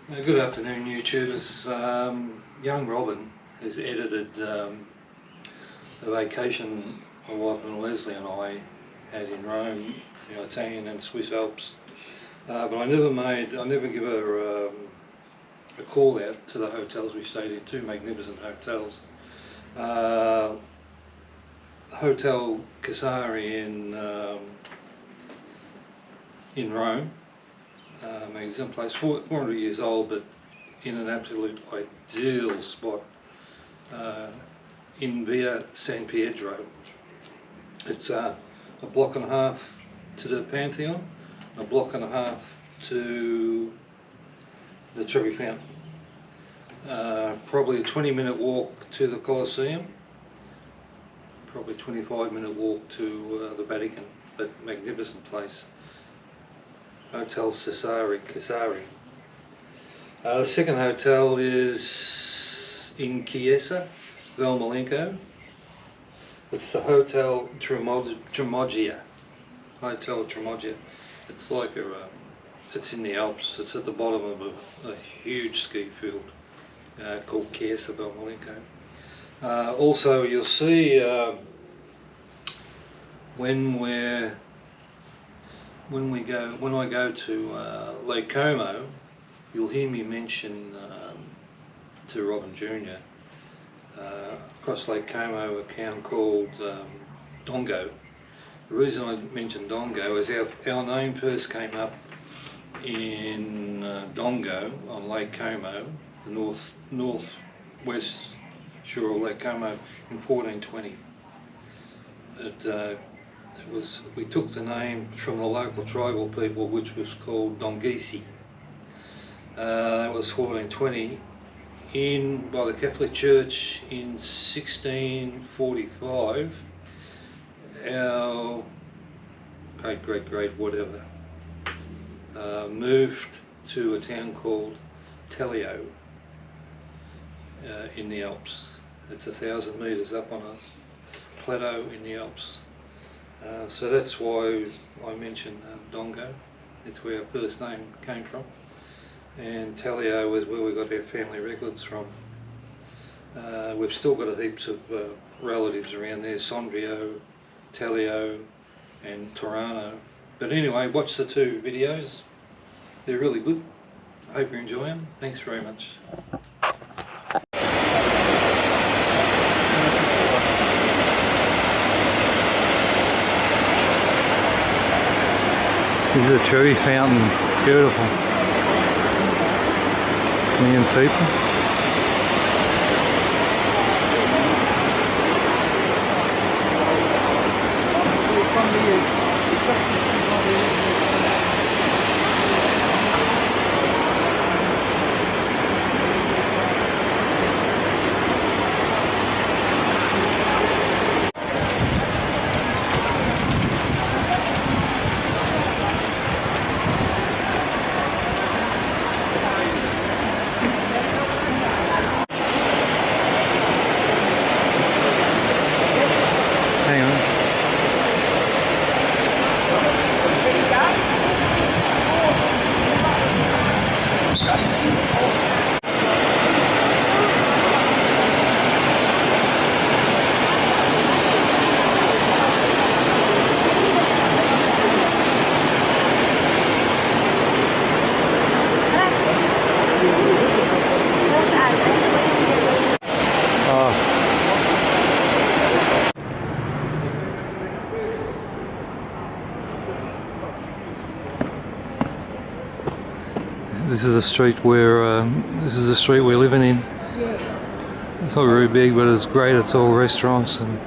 Good afternoon, YouTubers. Young Robin has edited a vacation my wife and Leslie and I had in Rome, the Italian and Swiss Alps. But I never give her a call out to the hotels we stayed in. Two magnificent hotels. Hotel Casari in Rome. Magnificent place, 400 years old, but in an absolute ideal spot in Via San Pietro. It's a block and a half to the Pantheon, a block and a half to the Trevi Fountain. Probably a 20-minute walk to the Colosseum, probably a 25-minute walk to the Vatican, but magnificent place. Hotel Casari. The second hotel is in Chiesa, Valmolenco. It's the Hotel Trimoggia. Hotel Trimoggia. It's like it's in the Alps. It's at the bottom of a huge ski field called Chiesa Valmolenco. Also, you'll see when I go to Lake Como, you'll hear me mention to Robin Jr. Across Lake Como, a town called Dongo. The reason I mentioned Dongo is our name first came up in Dongo on Lake Como, the northwest shore of Lake Como, in 1420. We took the name from the local tribal people, which was called Dongisi. That was 1420. By the Catholic Church in 1645, our great whatever moved to a town called Telio in the Alps. It's 1,000 metres up on a plateau in the Alps. So that's why I mentioned Dongo. It's where our first name came from, and Telio is where we got our family records from. We've still got heaps of relatives around there: Sondrio, Telio and Torano. But anyway, watch the two videos, they're really good. I hope you enjoy them. Thanks very much. This is the Trevi Fountain, beautiful. Million people. Hang on. This is the street we're living in. It's not very big, but it's great. It's all restaurants and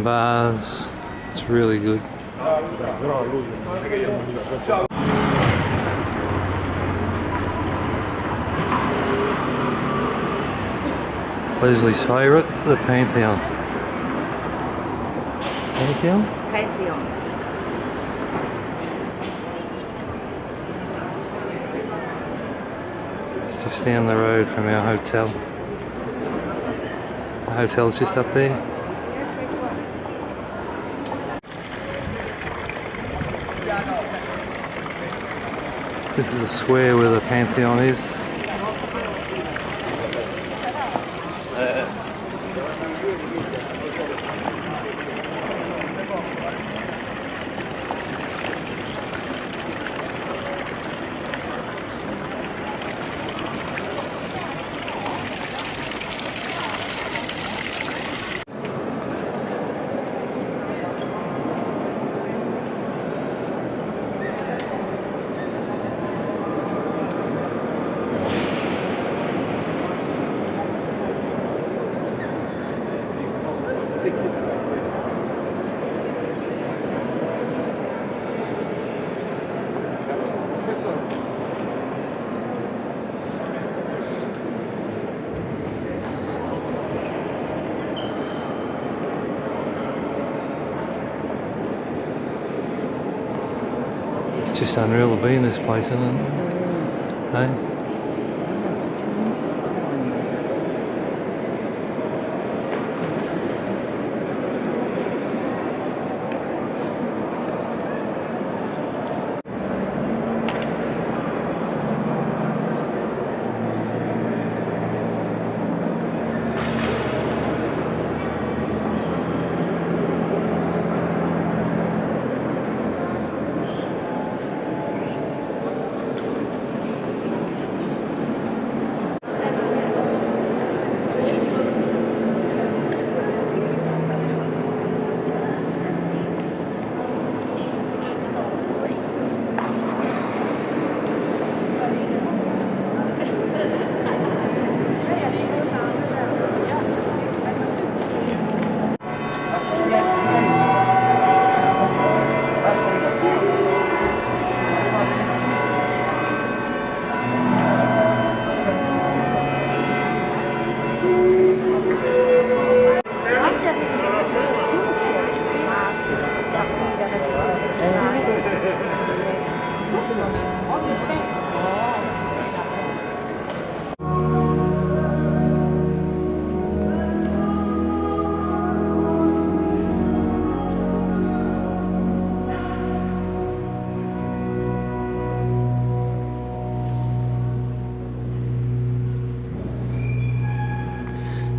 bars. It's really good. Leslie's favourite, the Pantheon. Pantheon? Pantheon. It's just down the road from our hotel. The hotel's just up there. This is a square where the Pantheon is. It's just unreal to be in this place, isn't it? Hey?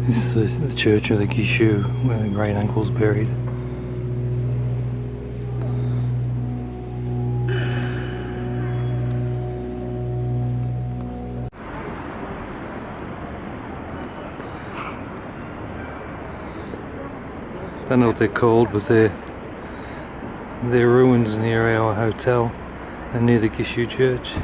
This is the church of the Gishu, where the great uncle's buried. Don't know what they're called, but they're ruins near our hotel and near the Gishu church.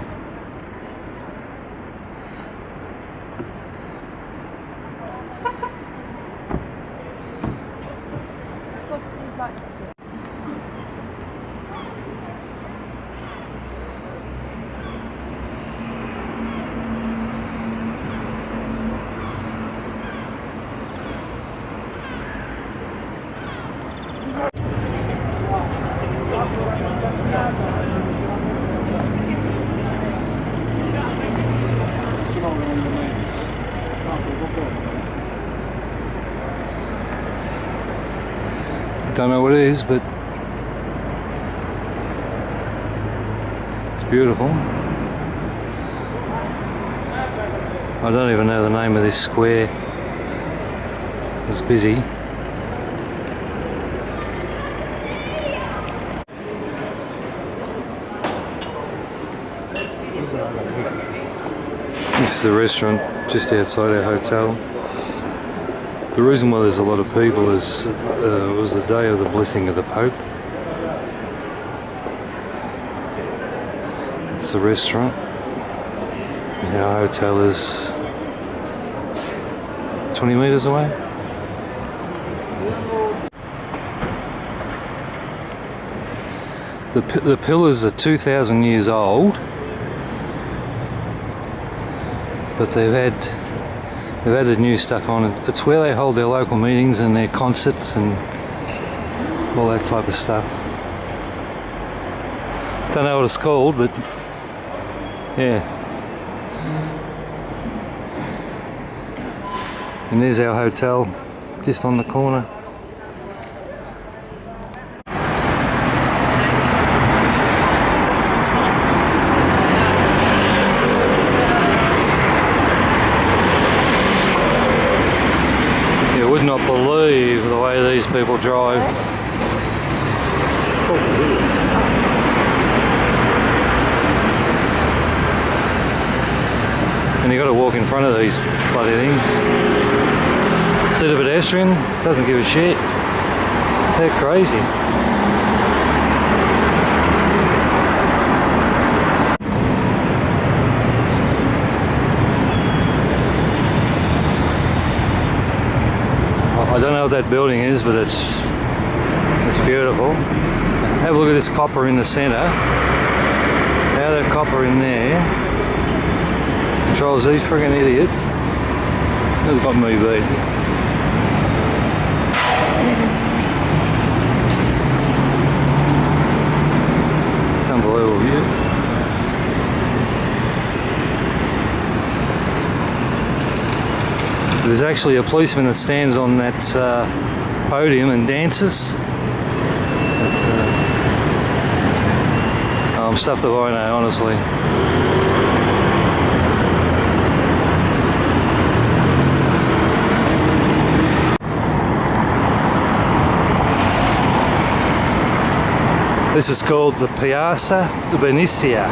Don't know what it is, but it's beautiful. I don't even know the name of this square. It was busy. This is the restaurant just outside our hotel. The reason why there's a lot of people is it was the day of the blessing of the Pope. It's the restaurant. Our hotel is 20 metres away. The pillars are 2,000 years old, but they've added new stuff on it. It's where they hold their local meetings and their concerts and all that type of stuff. Don't know what it's called, but yeah. And there's our hotel, just on the corner. cannot believe the way these people drive. And you got to walk in front of these bloody things. See the pedestrian, doesn't give a shit. They're crazy. I don't know what that building is, but it's beautiful. Have a look at this copper in the centre. How that copper in there controls these friggin' idiots. That's got me beat. It's unbelievable view. There's actually a policeman that stands on that podium and dances. Stuff that I know, honestly. This is called the Piazza Venezia.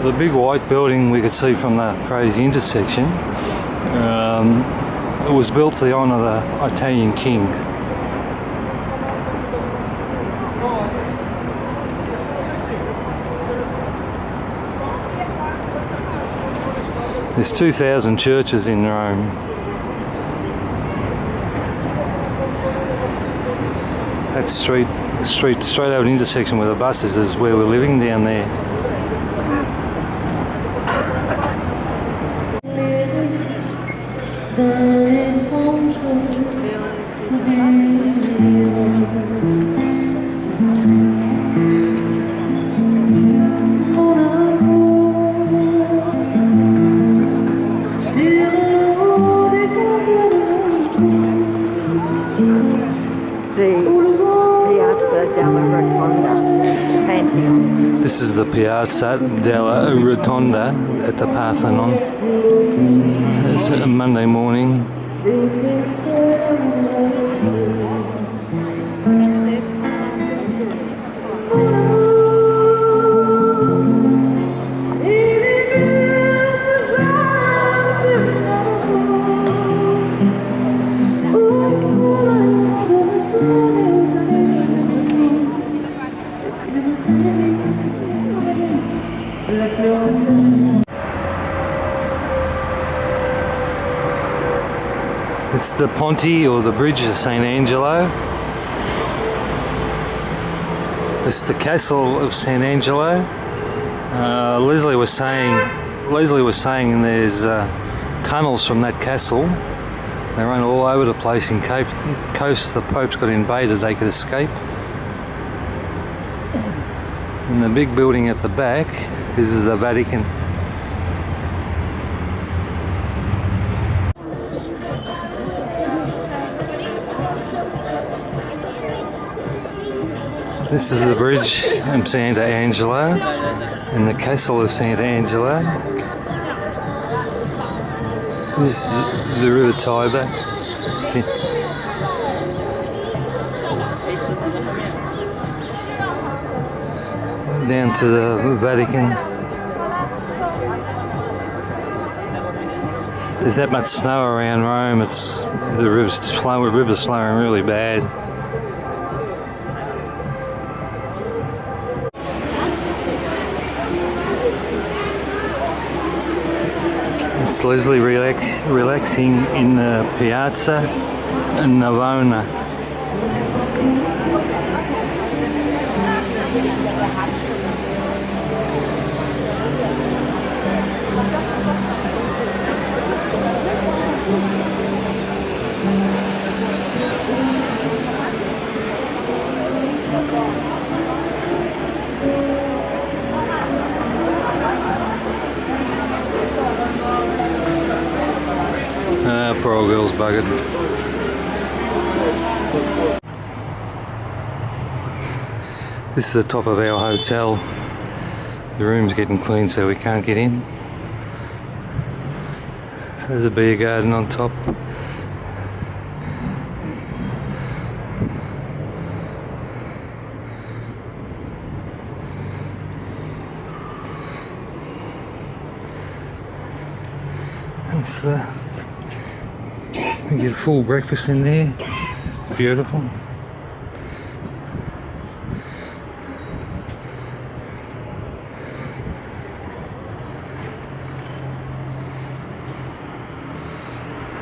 The big white building we could see from the crazy intersection, it was built to honour the Italian kings. There's 2,000 churches in Rome. That street straight over the intersection where the buses is where we're living down there. This is the Piazza della Rotonda at the Parthenon. It's a Monday morning. It's the Ponte or the Bridge of St. Angelo. It's the Castle of St. Angelo. Leslie was saying there's tunnels from that castle. They run all over the place in case the Pope's got invaded, they could escape. And the big building at the back, this is the Vatican. This is the bridge of Santa Angela and the castle of Santa Angela. This is the River Tiber. See? Down to the Vatican. There's that much snow around Rome. The river's flowing really bad. It's Leslie relaxing in the Piazza Navona. Poor old girl's buggered. This is the top of our hotel. The room's getting clean so we can't get in. So there's a beer garden on top. We get a full breakfast in there. Beautiful.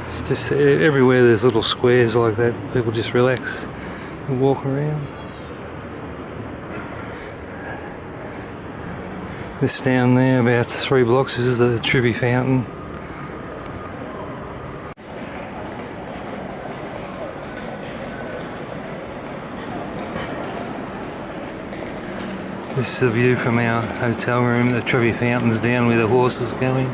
It's just everywhere there's little squares like that. People just relax and walk around. This down there, about 3 blocks, is the Trevi Fountain. This is the view from our hotel room. The Trevi Fountain's down where the horse is going.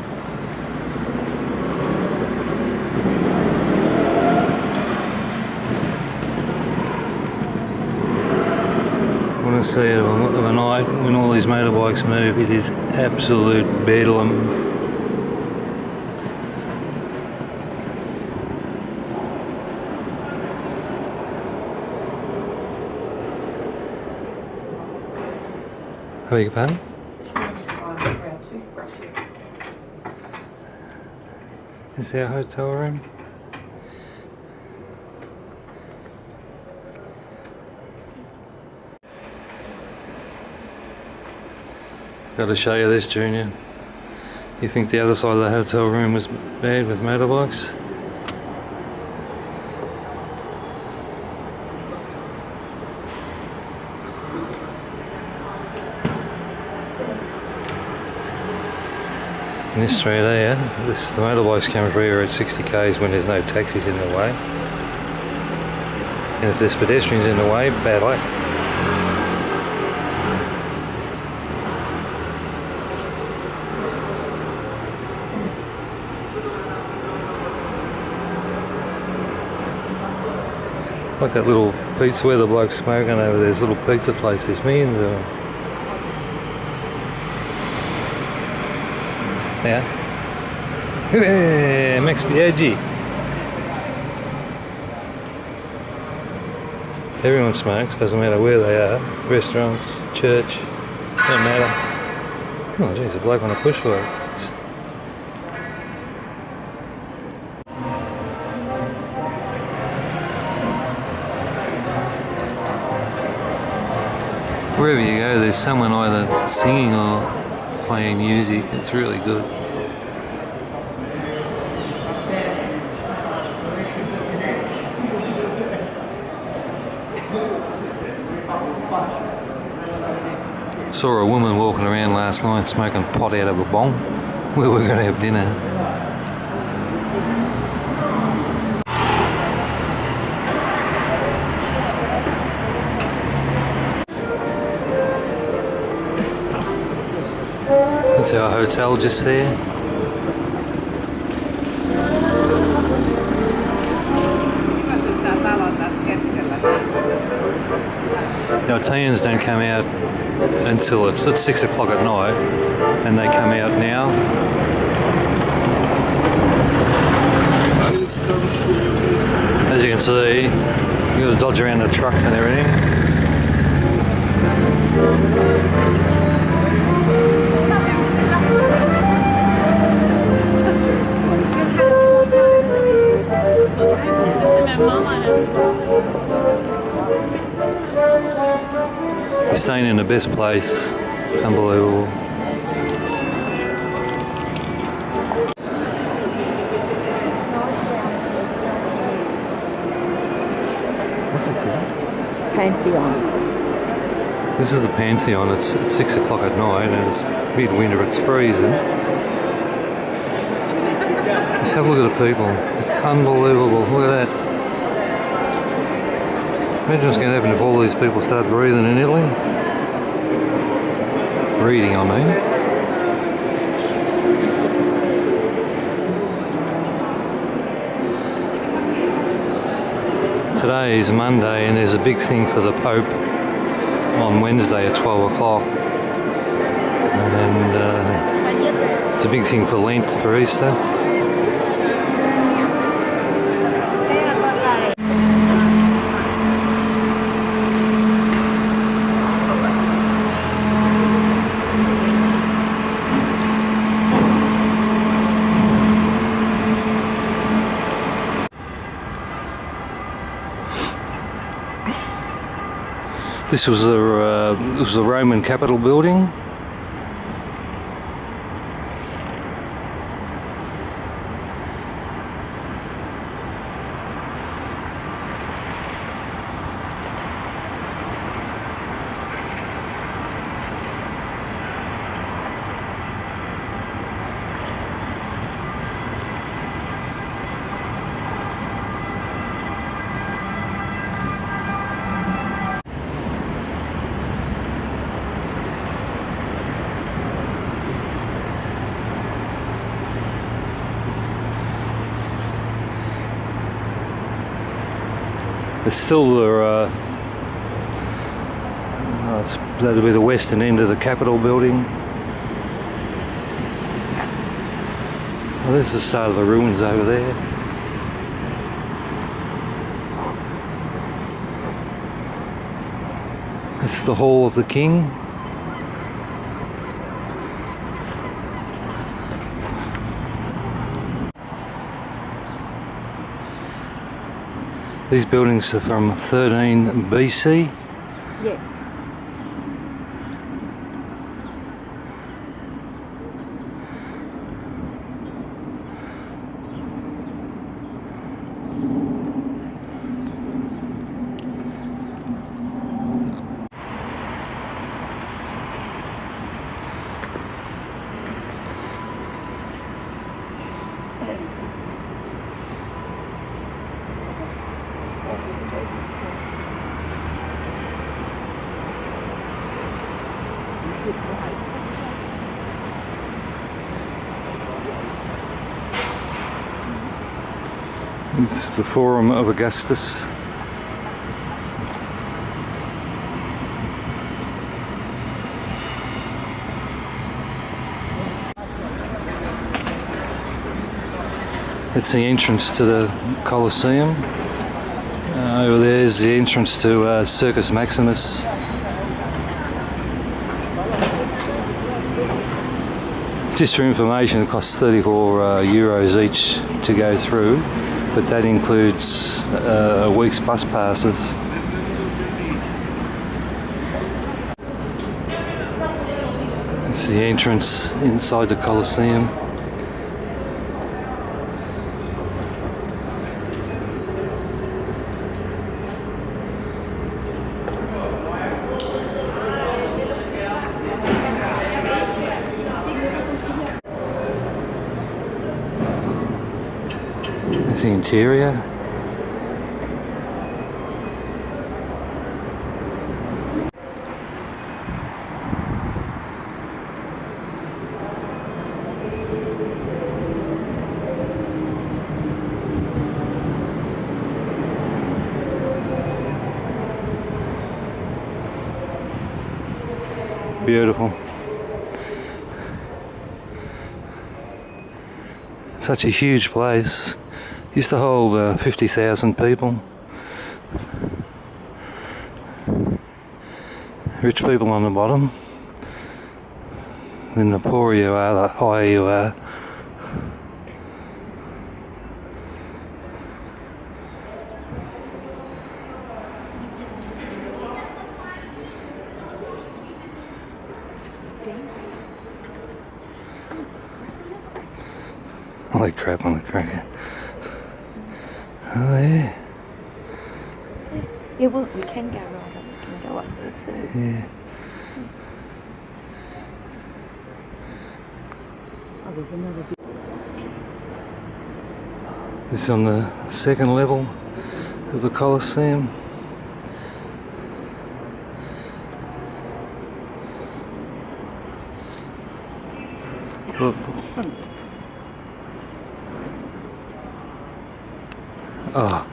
I want to see it of a night when all these motorbikes move. It is absolute bedlam. Beg your pardon? This is our hotel room. Got to show you this, Junior. You think the other side of the hotel room was bad with motorbikes? In this street here, the motorbikes come through here at 60 k's when there's no taxis in the way. And if there's pedestrians in the way, bad luck. Like that little pizza where the bloke's smoking over there, this little pizza place, there's millions of them. Yeah. Max Biaggi. Everyone smokes, doesn't matter where they are. Restaurants, church, don't matter. Oh geez, a bloke on a push bike. Wherever you go, there's someone either singing or playing music. It's really good. Saw a woman walking around last night smoking pot out of a bong where we're going to have dinner. That's our hotel just there. The Italians don't come out until it's at 6 o'clock at night, and they come out now. As you can see, you've got to dodge around the trucks and everything. You're staying in the best place. It's unbelievable. Pantheon. This is the Pantheon. It's at 6 o'clock at night and it's midwinter, it's freezing. Just have a look at the people. It's unbelievable. Look at that. Imagine what's going to happen if all these people start breathing in Italy. Breathing, I mean. Today is Monday and there's a big thing for the Pope on Wednesday at 12 o'clock. And it's a big thing for Lent, for Easter. This was the Roman Capitol building. It's still that'll be the western end of the Capitol building. Oh, there's the start of the ruins over there. It's the Hall of the King. These buildings are from 13 BC. Yeah. It's the Forum of Augustus. It's the entrance to the Colosseum. Over there is the entrance to Circus Maximus. Just for information, it costs 34 euros each to go through, but that includes a week's bus passes. It's the entrance inside the Colosseum. There's the interior. Beautiful. Such a huge place. Used to hold 50,000 people. Rich people on the bottom. Then the poorer you are, the higher you are. Holy crap on the cracker. Oh yeah. Yeah, well, we can go right up, we can go up there too. Yeah. Oh, there's another bit. This is on the second level of the Colosseum. Look. Oh.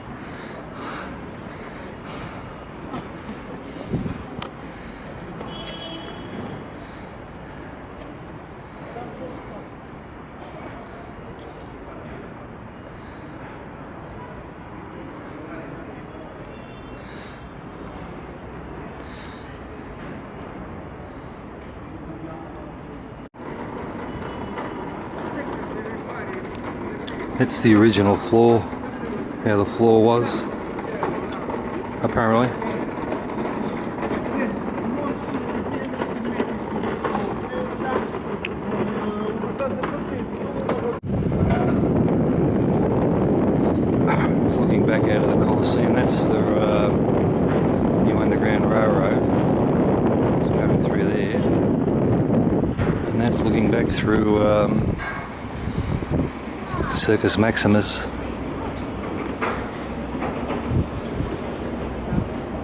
It's the original floor, how the floor was, apparently. Looking back out of the Colosseum, that's the new Underground Railroad. It's coming through there. And that's looking back through Circus Maximus.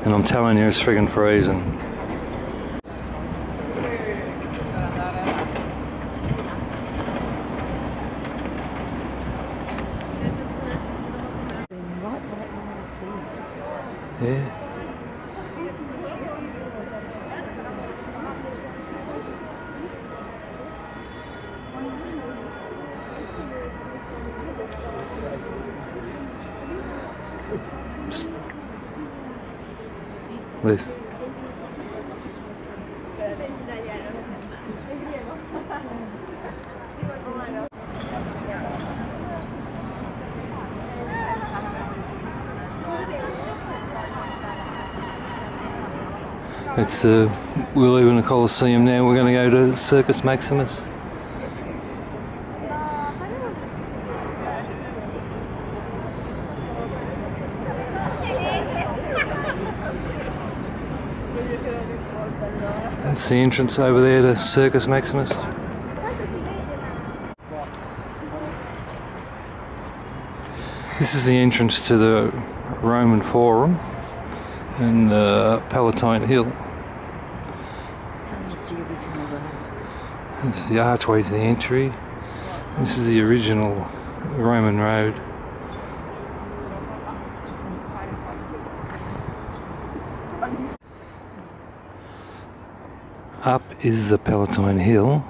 And I'm telling you, it's friggin' freezing. Yeah. Psst. Liz. It's we're leaving the Colosseum now. We're going to go to Circus Maximus. That's the entrance over there to Circus Maximus. This is the entrance to the Roman Forum and Palatine Hill. This is the archway to the entry. This is the original Roman road. Up is the Palatine Hill,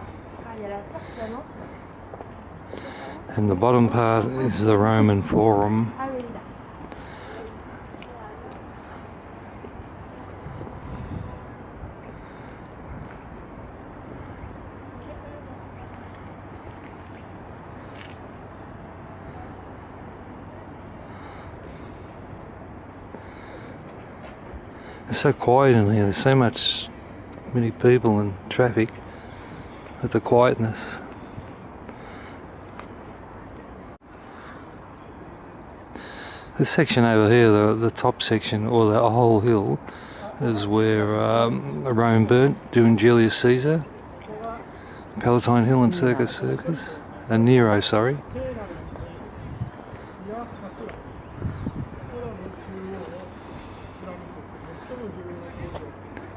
and the bottom part is the Roman Forum. It's so quiet in here, there's so many people and traffic, but the quietness. This section over here, the top section, or the whole hill, is where Rome burnt during Julius Caesar. Palatine Hill and Circus, Nero, sorry.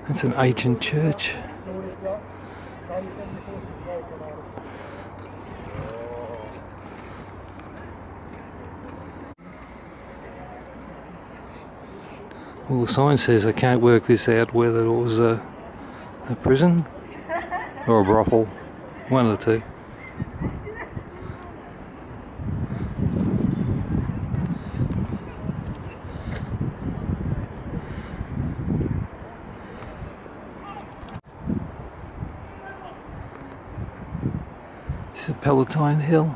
It's an ancient church. Well, the sign says I can't work this out whether it was a prison or a brothel, one of the two. This is Palatine Hill.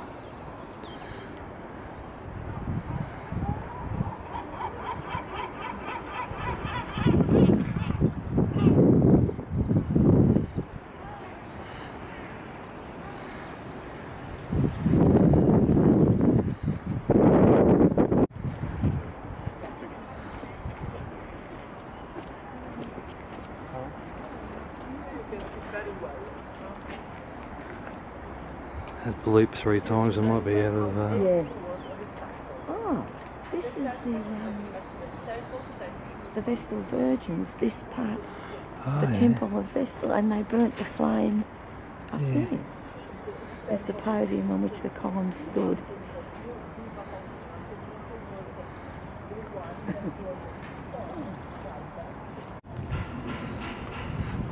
That bleep 3 times, it might be out of... Yeah. Oh, this is the Vestal Virgins, this part, the Temple of Vestal, and they burnt the flame up there. There's the podium on which the column stood.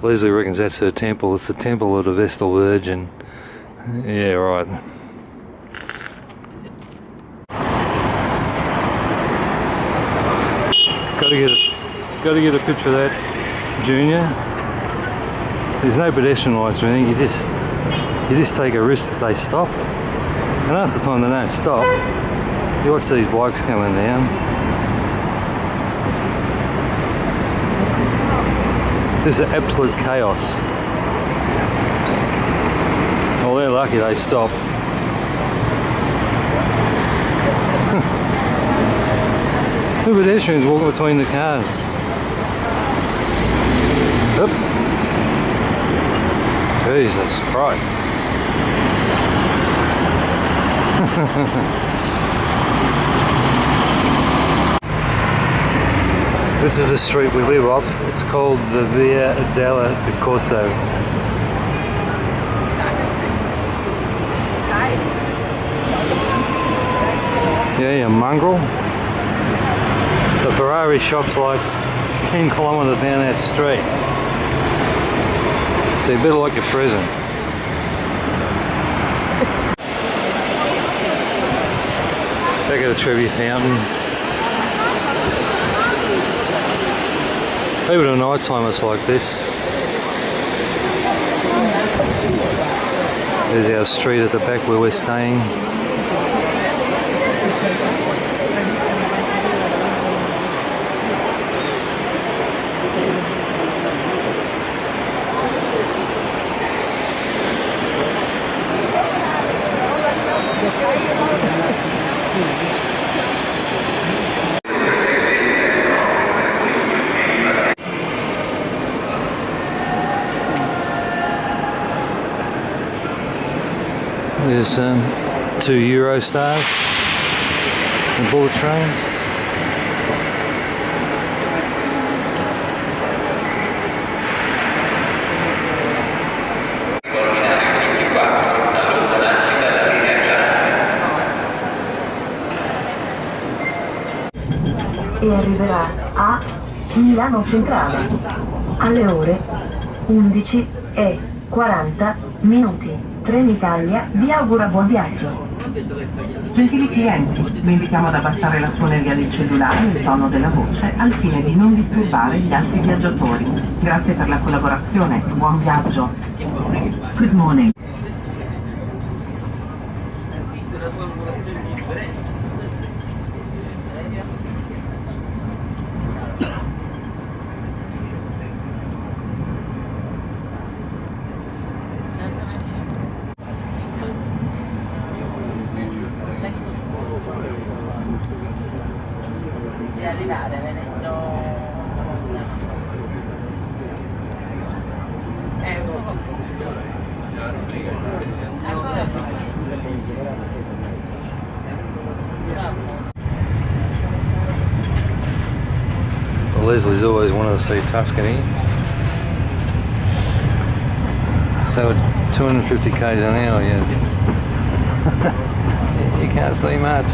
Leslie reckons that's her temple. It's the Temple of the Vestal Virgin. Yeah, right. Got to get a picture of that, Junior. There's no pedestrian lights or anything. You just take a risk that they stop. And half the time they don't stop. You watch these bikes coming down. This is absolute chaos. Well, they're lucky they stopped. Look at pedestrians walking between the cars. Oop. Jesus Christ. This is the street we live off. It's called the Via della Corso. Yeah, you mongrel. The Ferrari shop's like 10 kilometres down that street. So you better like your prison. Back at the Trevi Fountain. Even at night time it's like this. There's our street at the back where we're staying. There's 2 Eurostars and bullet trains. E arriverà a Milano Centrale alle ore 11:40. Trenitalia vi augura buon viaggio. Gentili clienti, vi invitiamo ad abbassare la suoneria del cellulare e il tono della voce al fine di non disturbare gli altri viaggiatori. Grazie per la collaborazione, buon viaggio. Good morning. Di arrivare venendo un po' confuso. Ancora Well, Leslie's always wanted to see Tuscany. So at 250 k's an hour, you can't see much.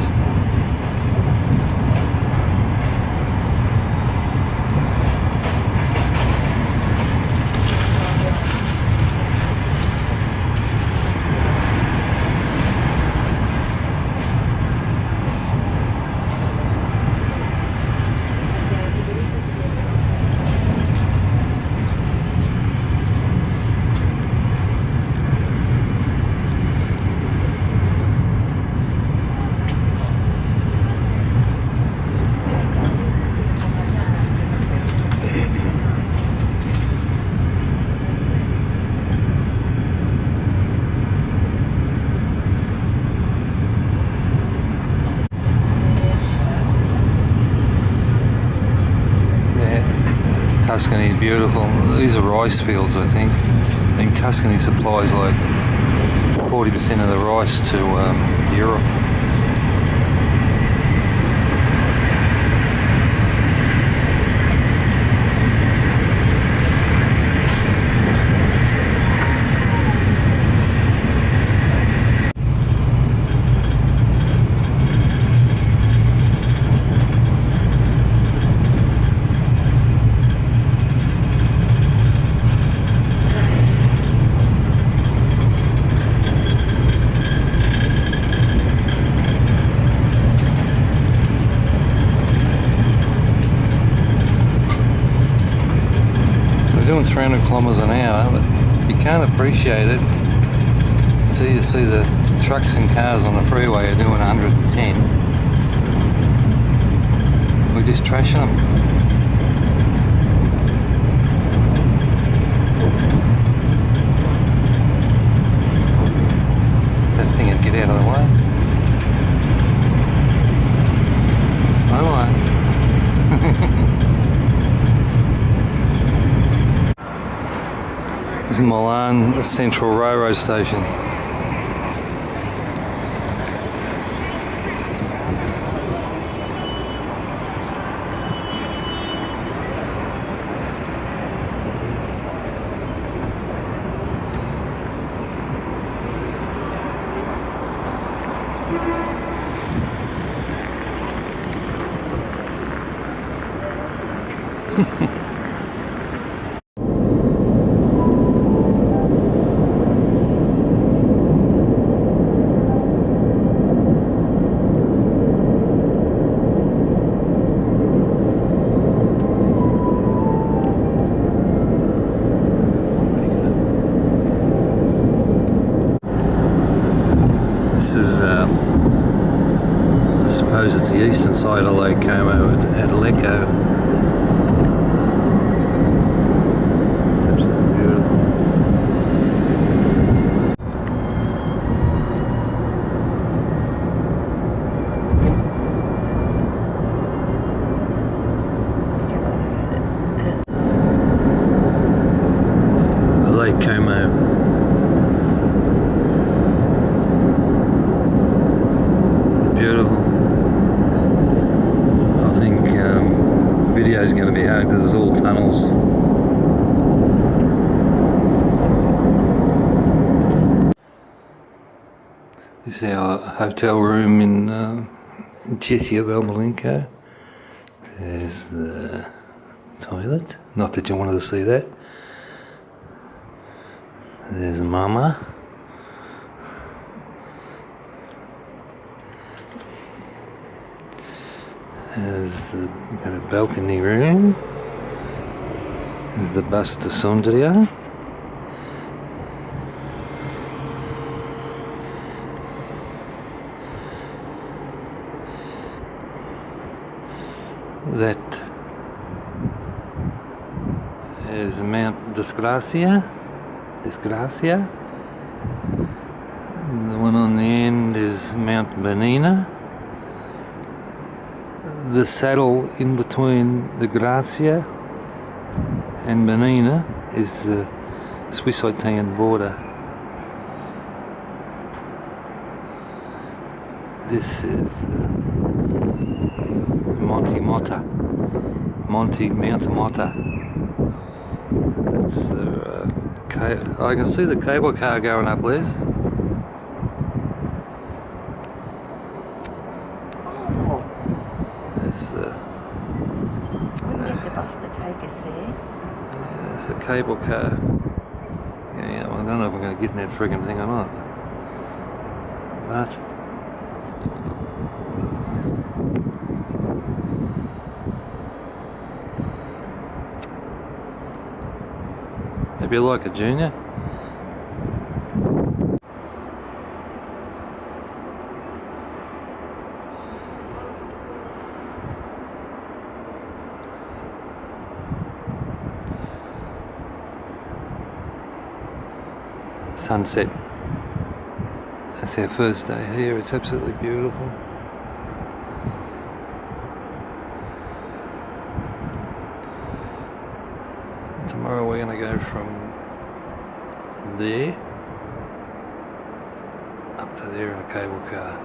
Tuscany is beautiful. These are rice fields, I think. I think Tuscany supplies like 40% of the rice to Europe. Doing 300 kilometers an hour, but you can't appreciate it until you see the Trucks and cars on the freeway are doing 110. We're just trashing them. So that thing would get out of the way. Alright. This is Milan Central Railroad Station. This is, I suppose it's the eastern side of Lake Como at Lecco. It's absolutely beautiful. Lake Como. Beautiful. I think video is going to be hard because it's all tunnels. This is our hotel room in Jessia Belmolinko. There's the toilet. Not that you wanted to see that. There's Mama. There's the got a balcony room. There's the bus to Sondria. That is Mount Desgracia. The one on the end is Mount Bernina. The saddle in between the Grazia and Bernina is the Swiss-Italian border. This is Mount Motta. That's I can see the cable car going up, Liz. Get the bus to take us there. Yeah, there's the cable car. Yeah, well, I don't know if I'm going to get in that friggin' thing or not. But maybe you like a junior. Sunset. That's our first day here. It's absolutely beautiful. Tomorrow we're going to go from there up to there in a cable car.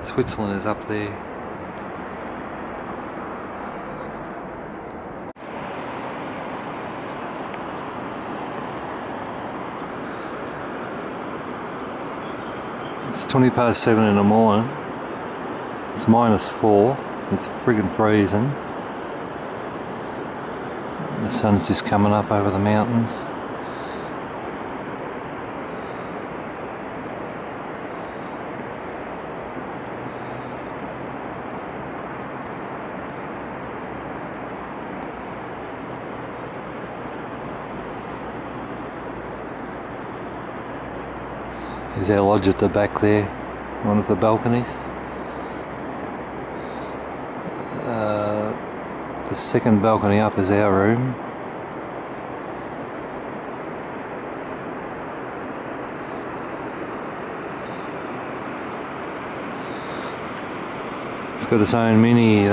Switzerland is up there. It's 7:20 in the morning. It's -4. It's friggin' freezing. The sun's just coming up over the mountains. There's our lodge at the back there, one of the balconies. The second balcony up is our room. It's got its own mini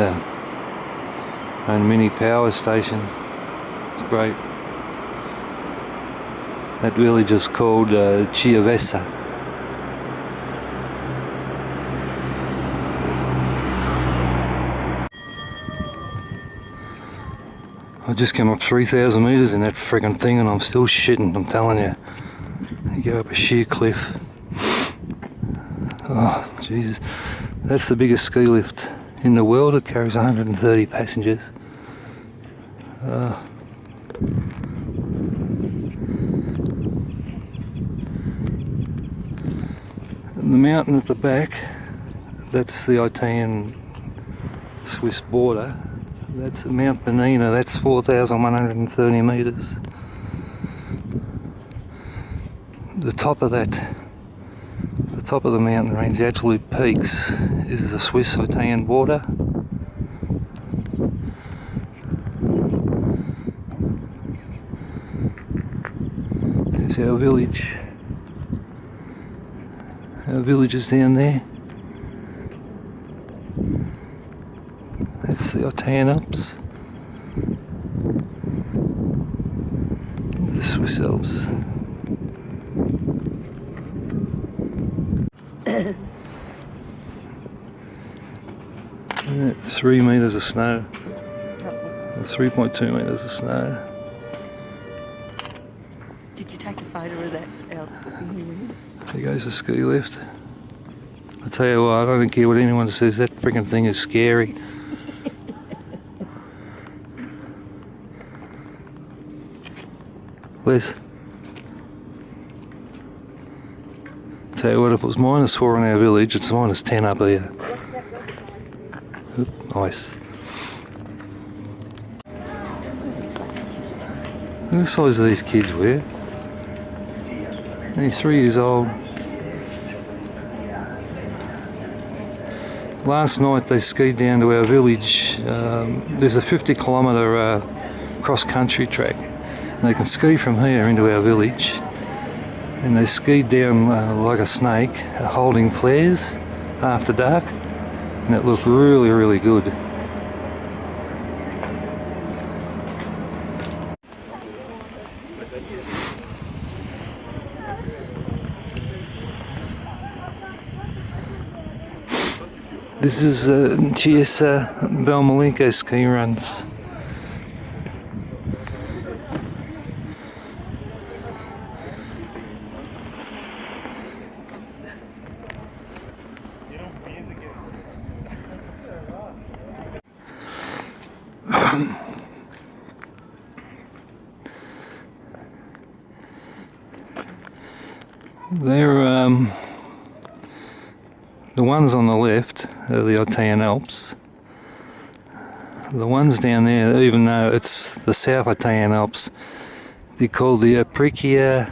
power station. It's great. That village is called Chiavessa. I just came up 3,000 metres in that friggin' thing and I'm still shitting, I'm telling you. You go up a sheer cliff. Oh, Jesus. That's the biggest ski lift in the world. It carries 130 passengers. And the mountain at the back, that's the Italian-Swiss border. That's Mount Bernina, that's 4,130 metres. The top of that, the top of the mountain range, the absolute peaks, is the Swiss-Italian border. There's our village. Our village is down there. That's the Italian Alps. The Swiss Alps. 3 metres of snow. 3.2 metres of snow. Did you take a photo of that out? There goes the ski lift. I tell you what, I don't care what anyone says, that freaking thing is scary. Liz, tell you what, if it was -4 in our village, it's -10 up here. Oop, nice. Look at the size of these kids were. Only 3 years old. Last night they skied down to our village. There's a 50-kilometre cross-country track. And they can ski from here into our village. And they skied down like a snake, holding flares after dark. And it looked really, really good. This is Chiesa Belmalinko ski runs. They're the ones on the left are the Italian Alps. The ones down there, even though it's the South Italian Alps, they're called the Aprichia.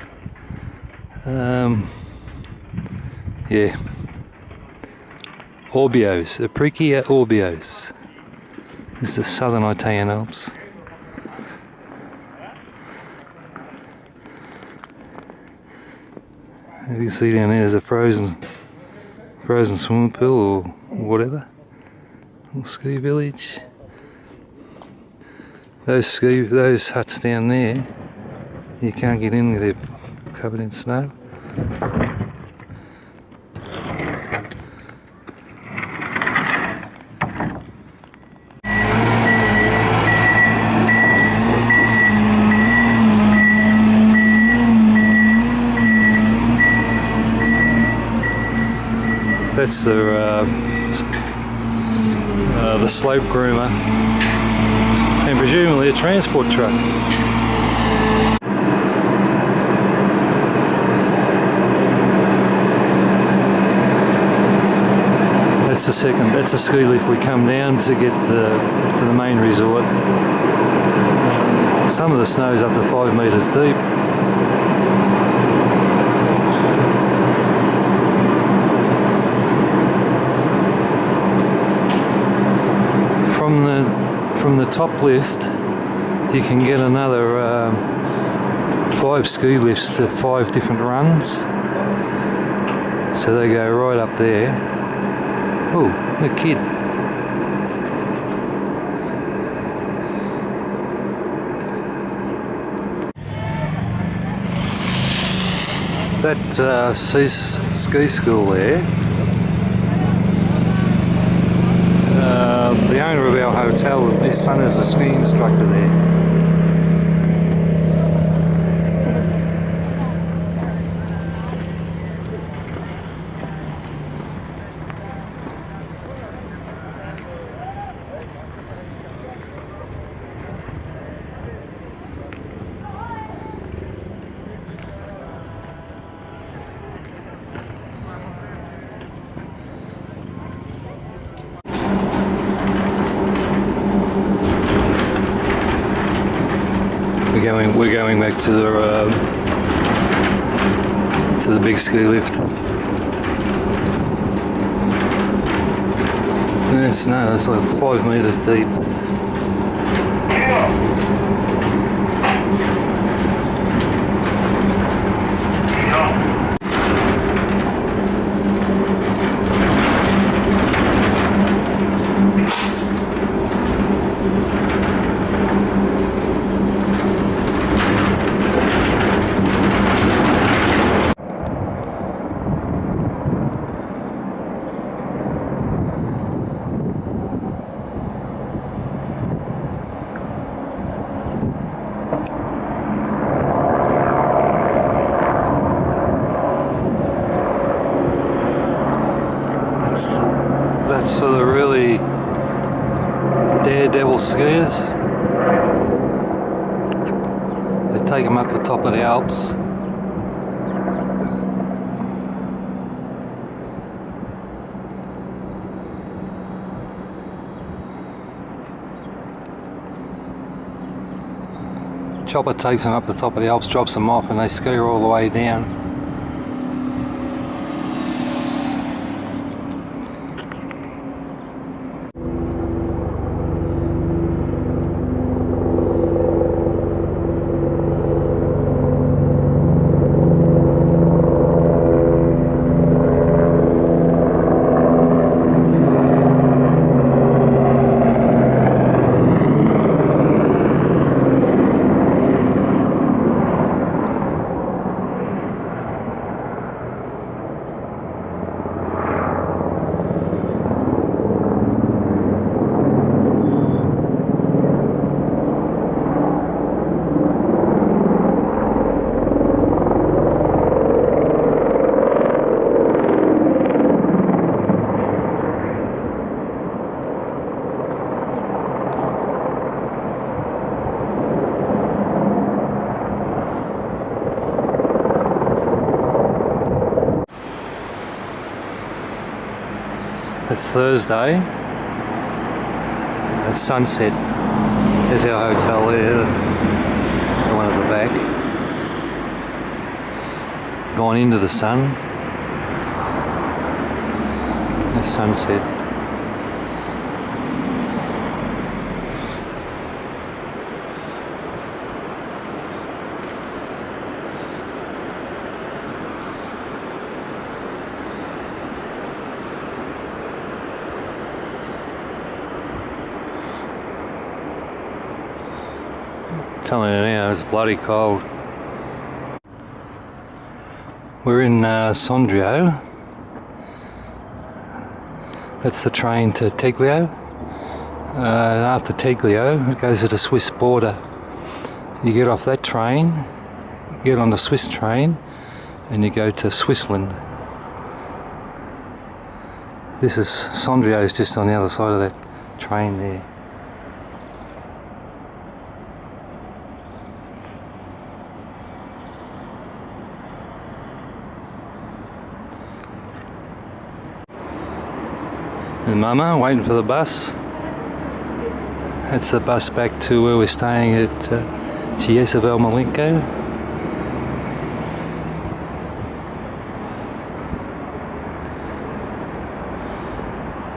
Orbios, Aprichia Orbios. This is the Southern Italian Alps. As you can see down there, there's a frozen swimming pool or whatever. Little ski village. Those huts down there, you can't get in, they're covered in snow. That's the slope groomer and presumably a transport truck. That's the ski lift we come down to get to the main resort. Some of the snow's up to 5 metres deep. from the top lift, you can get another 5 ski lifts to 5 different runs. So they go right up there. Oh, the kid. That ski school there, the owner of our hotel, his son is a ski instructor there. We're going back to the big ski lift. And it's like 5 meters deep. That's for the really daredevil skiers. They take them up the top of the Alps. Chopper takes them up the top of the Alps, drops them off, and they ski all the way down. It's Thursday. Sunset. There's our hotel there, the one at the back. Gone into the sun. The sunset. Telling you now, it's bloody cold. We're in Sondrio. That's the train to Teglio. After Teglio, it goes to the Swiss border. You get off that train, get on the Swiss train, and you go to Switzerland. This is Sondrio, is just on the other side of that train there. And Mama waiting for the bus. That's the bus back to where we're staying at Chiesa Malenko.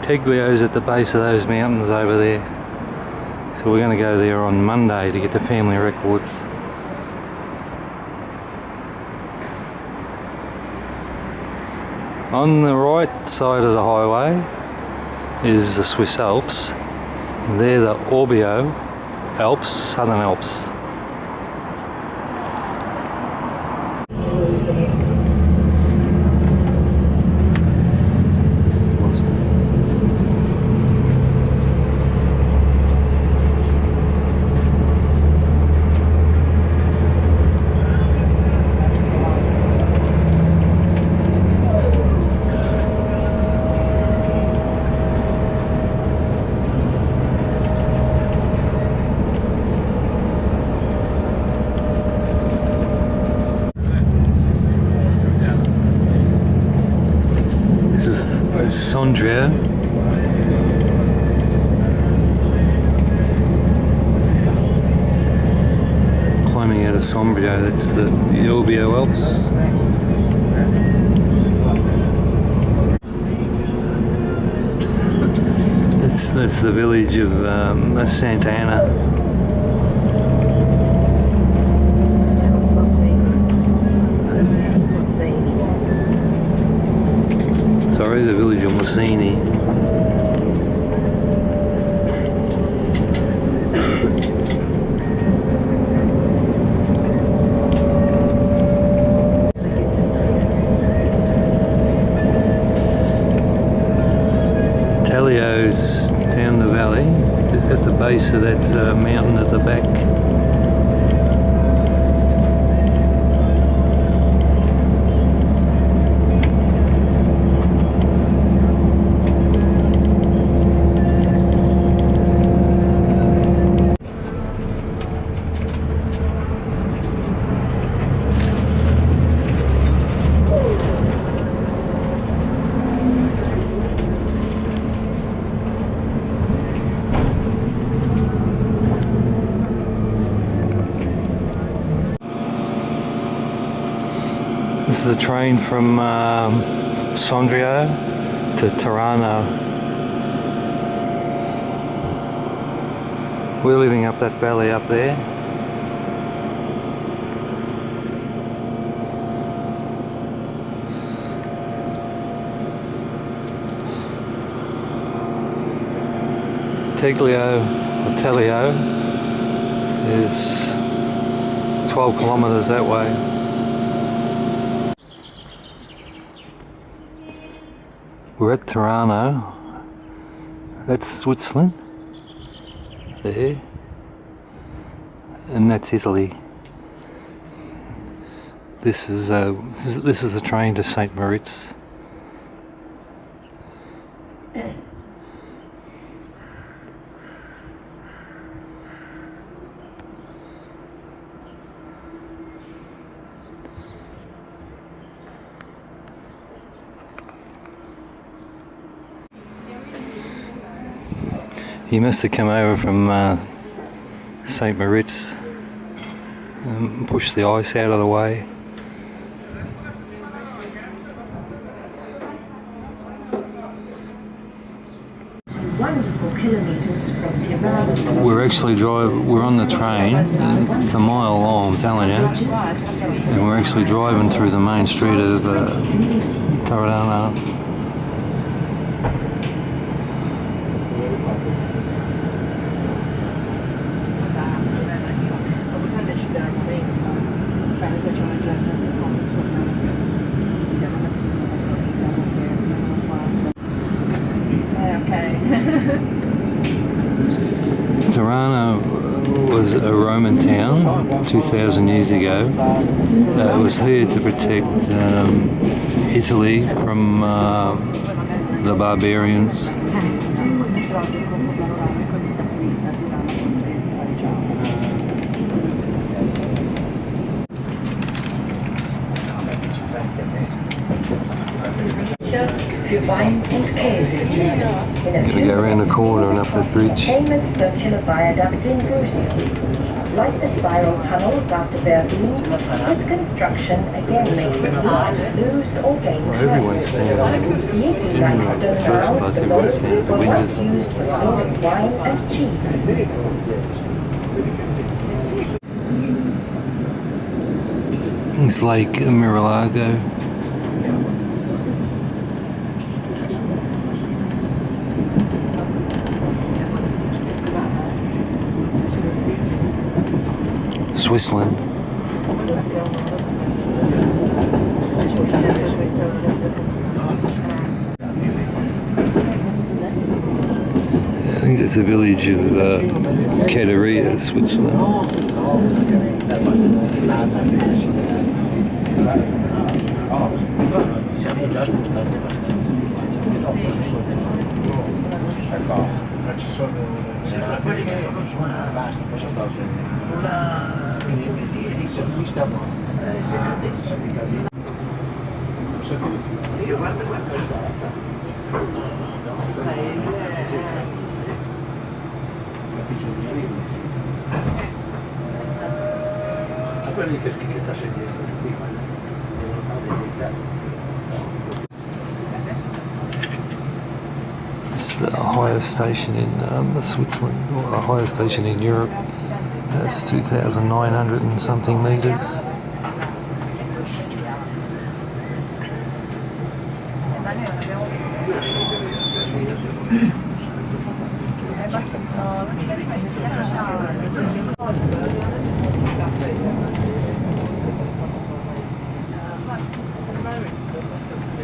Teglio's at the base of those mountains over there. So we're going to go there on Monday to get the family records. On the right side of the highway is the Swiss Alps. They're the Orbio Alps, Southern Alps. Sondria. Climbing out of Sondria, that's the Orbio Alps. That's the village of Santa Ana. Sorry, the village of Messini. Talio's down the valley at the base of that mountain at the back. This is a train from Sondrio to Tirano. We're living up that valley up there. Telio is 12 kilometres that way. We're at Tirano. That's Switzerland. There. And that's Italy. This is the train to St. Moritz. He must have come over from St. Moritz and pushed the ice out of the way. We're on the train, it's a mile long, I'm telling you, and we're actually driving through the main street of Tirano. Tirano was a Roman town 2,000 years ago. It was here to protect Italy from the barbarians. Gonna go around the corner and up that bridge. Famous circular viaduct in Brussels. Like the spiral tunnels after Berlin, this construction again makes it hard to lose or gain Everyone's standing The Yeti-like stone first aisles class, below everyone's standing at the were once windows. used for storing wine and cheese. It's Lake Mirilago. Switzerland. I think that's a village of Caderia, Switzerland. Ci sono basta, poi sto quelli che sta scegliendo qui, devono fare dei dettagli. It's the highest station in Switzerland, or the highest station in Europe. That's 2,900 and something metres.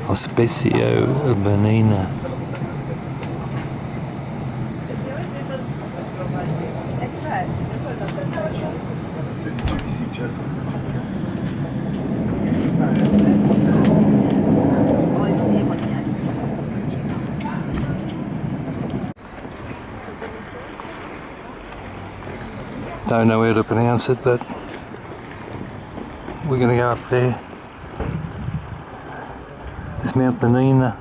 Hospicio Bernina. Se dicevi sì, certo. Don't know how to pronounce it, but we're going to go up there. It's Mount Bernina.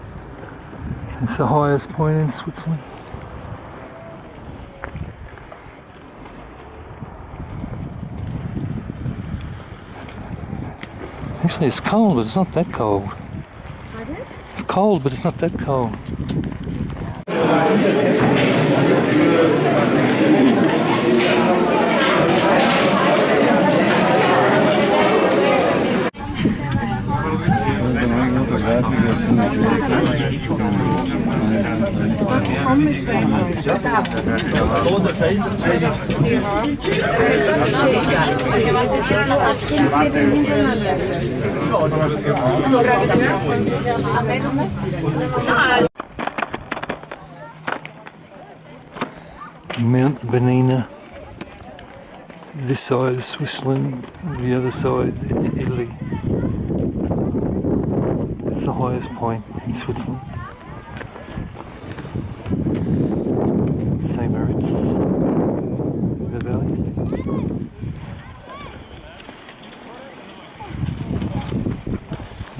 It's the highest point in Switzerland. Actually, it's cold, but it's not that cold. It's cold, but it's not that cold. Mount Bernina. This side is Switzerland, the other side is Italy. It's the highest point in Switzerland. St. Moritz, the valley.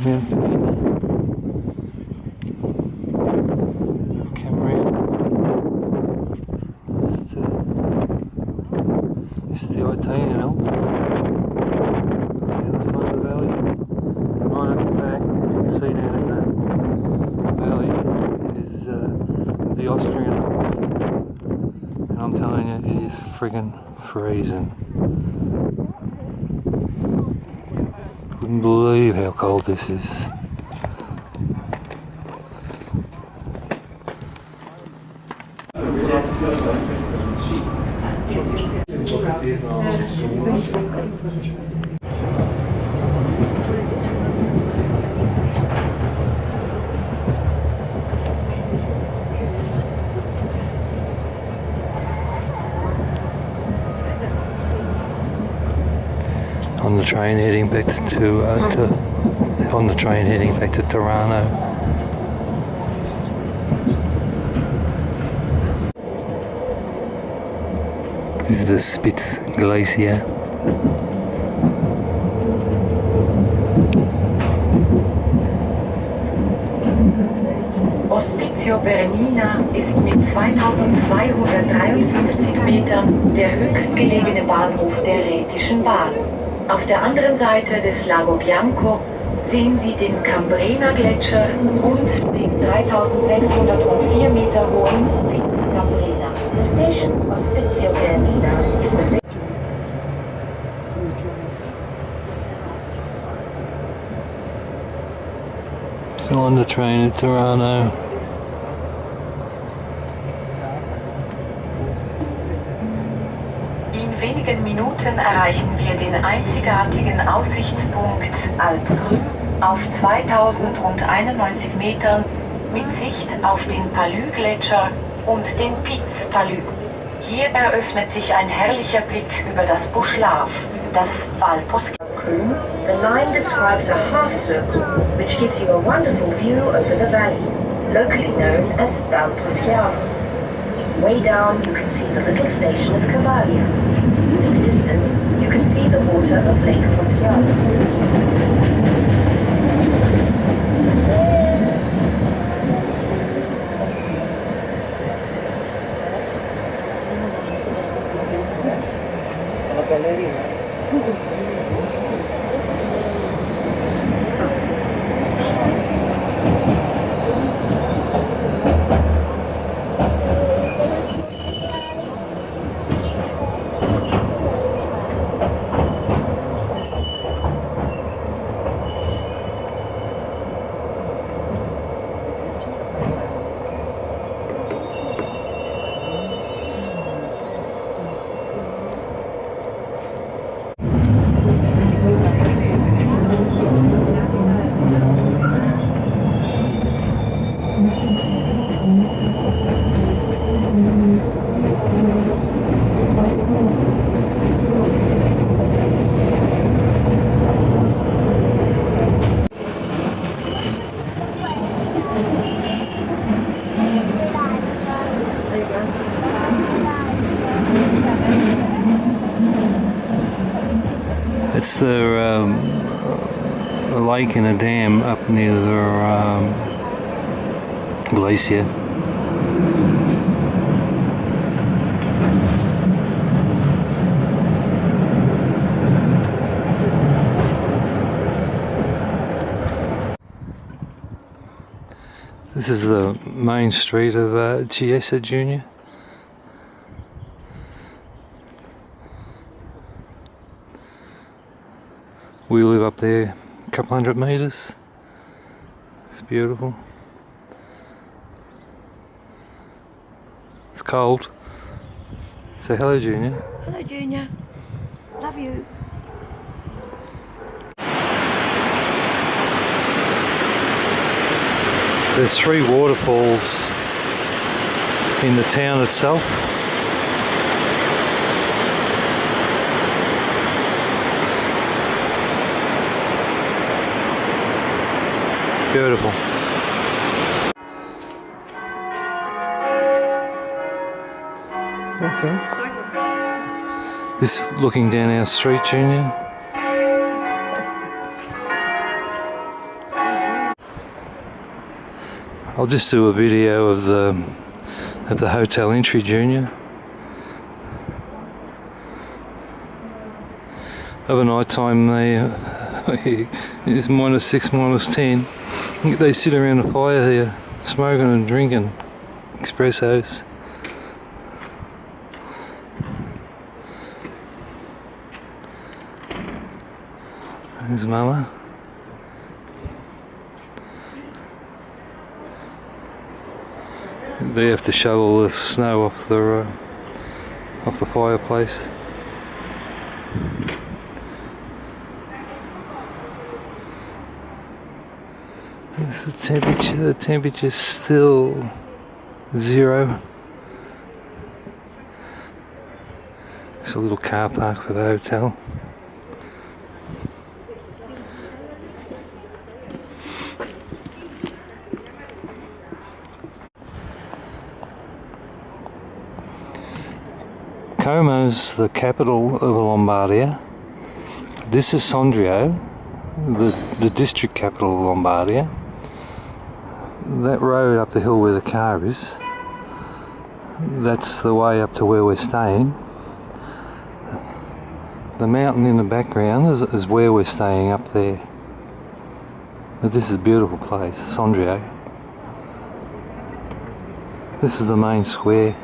Mount Bernina. It's the Italian Alps on the other side of the valley. And right at the back, you can see down in the valley, is the Austrian Alps. And I'm telling you, it is friggin' freezing. Couldn't believe how cold this is. On the train heading back to Tirano. This is the Spitz Glacier. Hospicio Bernina ist mit 2253 Metern der höchstgelegene Bahnhof der Rätischen Bahn. Auf der anderen Seite des Lago Bianco sehen Sie den Cambrena-Gletscher und den 3604 Meter hohen Pico Cambrena. The station of Spezio Termina is the Still on the train in Toronto. In wenigen Minuten erreichen wir den einzigartigen Aussichtspunkt Alpgrün auf 2091 Metern mit Sicht auf den Palü-Gletscher und den Piz-Palü. Hier eröffnet sich ein herrlicher Blick über das Buschlaf, das Valpos. The line describes a half circle, which gives you a wonderful view over the valley, locally known as Valposchiavo. Way down you can see the little station of Cavalia. In the distance you can see the water of Lake Poschiavo. It's a lake and a dam up near the glacier. This is the main street of Chiesa Junior. We live up there a couple hundred meters. It's beautiful. It's cold. Say hello, Junior. Hello, Junior. Love you. There's 3 waterfalls in the town itself. Beautiful. That's right. This looking down our street, Junior. I'll just do a video of the hotel entry, Junior. Over night time it's -6, -10. They sit around a fire here, smoking and drinking espressos. There's Mama. They have to shovel the snow off the fireplace. There's the temperature. The temperature's still 0. It's a little car park for the hotel. Como's the capital of Lombardia. This is Sondrio, the district capital of Lombardia. That road up the hill where the car is That's the way up to where we're staying. The mountain in the background is where we're staying up there. But this is a beautiful place, Sondrio. This is the main square.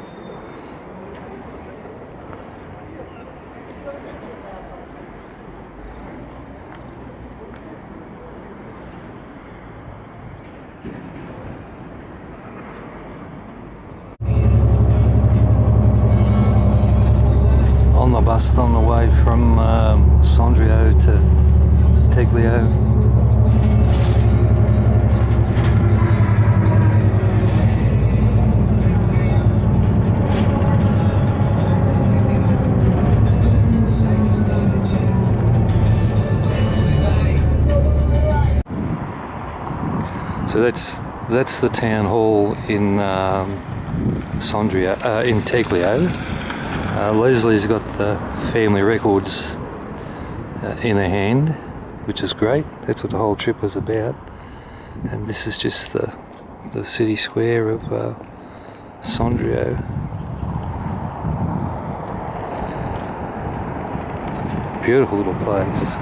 On the bus on the way from Sondrio to Teglio. So that's the town hall in Sondrio, in Teglio. Leslie's got the family records in her hand, which is great. That's what the whole trip was about. And this is just the city square of Sondrio. Beautiful little place.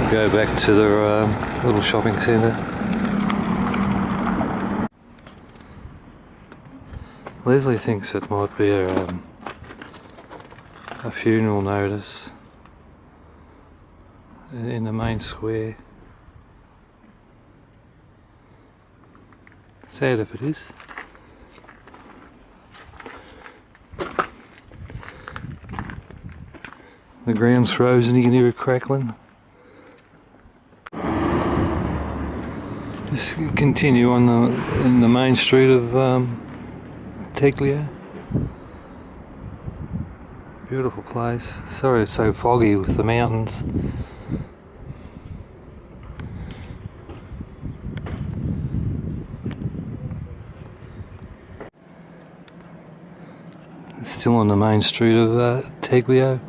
Go back to the little shopping centre. Leslie thinks it might be a funeral notice in the main square. Sad if it is. The ground's frozen, you can hear it crackling. Just continue on in the main street of Teglio. Beautiful place. Sorry it's so foggy with the mountains. It's still on the main street of Teglio.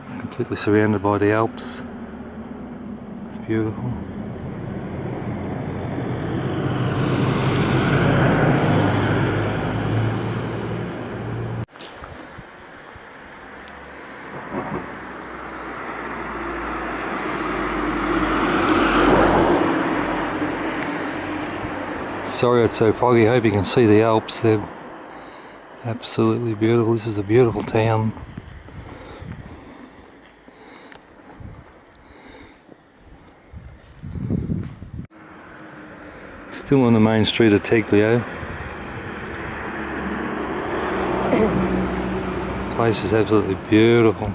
It's completely surrounded by the Alps. It's beautiful. Sorry it's so foggy, hope you can see the Alps, they're absolutely beautiful. This is a beautiful town. Still on the main street of Teglio. Place is absolutely beautiful.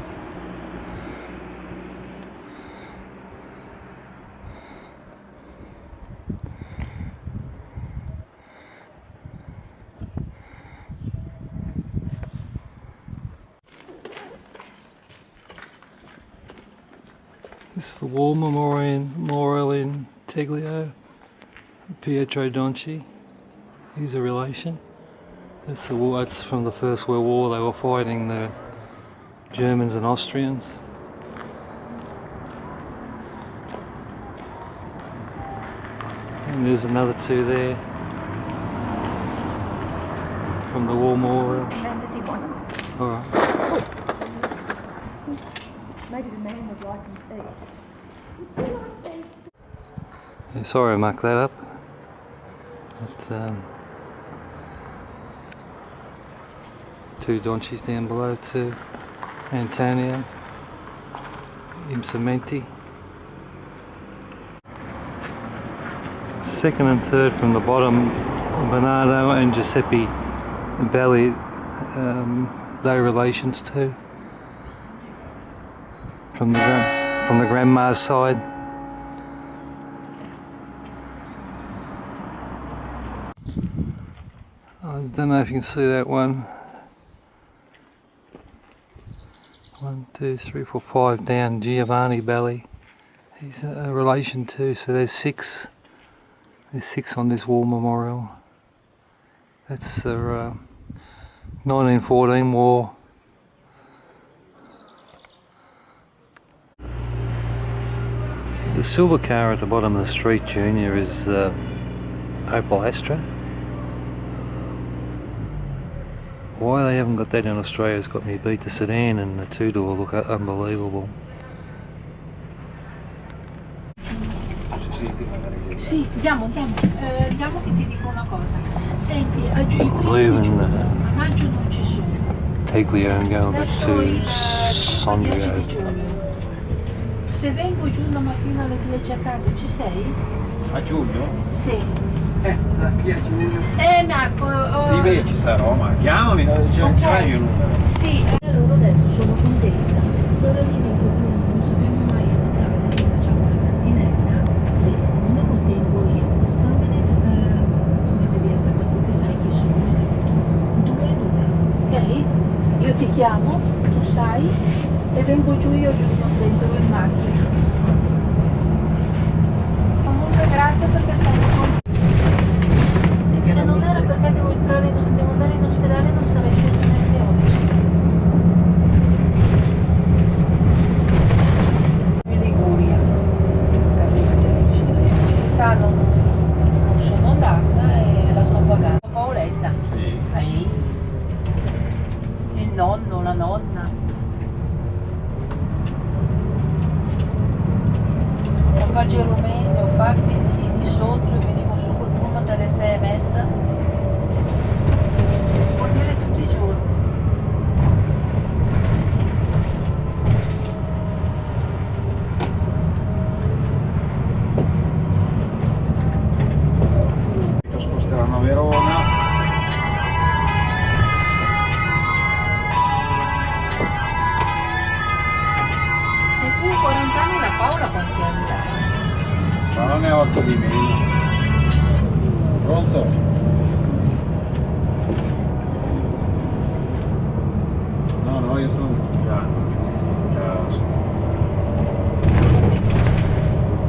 This is the war memorial in Teglio. Pietro Donci. He's a relation. That's the war. That's from the First World War. They were fighting the Germans and Austrians. And there's another two there from the war memorial. All right. Maybe the man would like him to eat. Yeah, sorry I mucked that up. But, two Donchis down below too. Antonio. Imsamenti. Second and third from the bottom, Bernardo and Giuseppe Belli, they're relations too. From the grandma's side. I don't know if you can see that one. 1, 2, 3, 4, 5 down. Giovanni Belli. He's a relation too. So there's 6. There's 6 on this war memorial. That's the 1914 war. The silver car at the bottom of the street, Junior, is Opel Astra. Why they haven't got that in Australia has got me beat. The sedan and the two-door look unbelievable. Sì, andiamo che ti dico una cosa. Senti, a giugno, Leaving a maggio non ci sono. Teglio and going back Verso to il 10 Sondrio. di giugno. Se vengo giù la mattina alle 10 a casa, ci sei? A giugno? Sì. Qui a giugno. Marco, Sì, beh, ci sarò, ma chiamami, ce l'hai il numero. sì, allora ho detto, sono contenta. Allora gli dico, non sappiamo mai a Natale, facciamo la cantinetta, non lo tengo io. Non me ne come devi essere, perché sai chi sono. 2-2, ok? Io ti chiamo, tu sai, e vengo giù io giusto dentro in macchina. Comunque grazie perché stai con. Se non era perché devo andare in ospedale non sarei sceso neanche oggi. In Liguria. Quest'anno non sono andata e la sto pagando. Paoletta. Sì. Ahì. Il nonno, la nonna. Papà Geromè ne ho fatti di sotto e venivo su col pullman dalle 6:30. Si può dire tutti i giorni. Lo sposteranno a Verona. Se tu hai 40 anni, la Paola quanti anni ha? Ma non ne ho 8 di meno. Pronto? No, io sono già.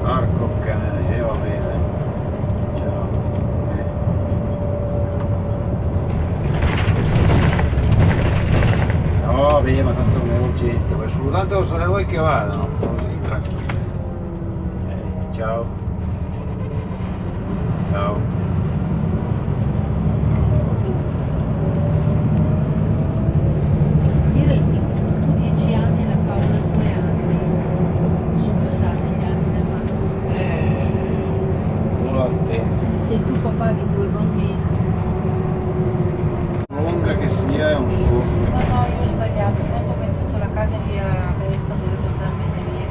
Marco cane, va bene. Ciao. No, vabbè, ma tanto non è urgente, poi tanto sono voi che vadano, così tranquilli. Ciao. Ciao. Ti rendi conto? Tu 10 anni e la Paola 2 anni. Sono passati gli anni da mano. Volo al tempo. Sei tu papà di 2 bambini. Lunga che sia è un soffio. Ma no, io ho sbagliato. Quando ho venduto la casa in via Vesta dovevo andarmene via.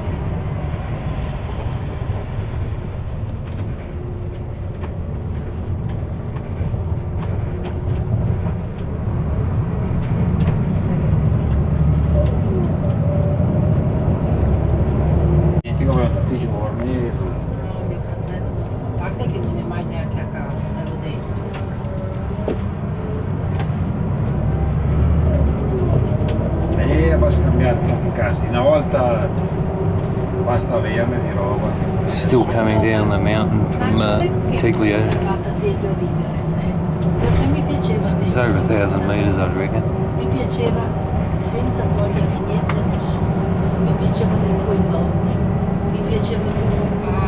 Niente come tutti i giorni. No, mio fratello no. A parte che non è mai neanche a casa, te l'ho detto. E poi si cambiare tanti casi. Una volta basta averne di roba. Still coming down the mountain from Teglio. Fatta Teglio a vivere, perché mi piaceva It's Teglio. over 1,000 meters, I'd reckon. Mi piaceva senza togliere niente a nessuno. Mi piacevano i tuoi nonni, mi piaceva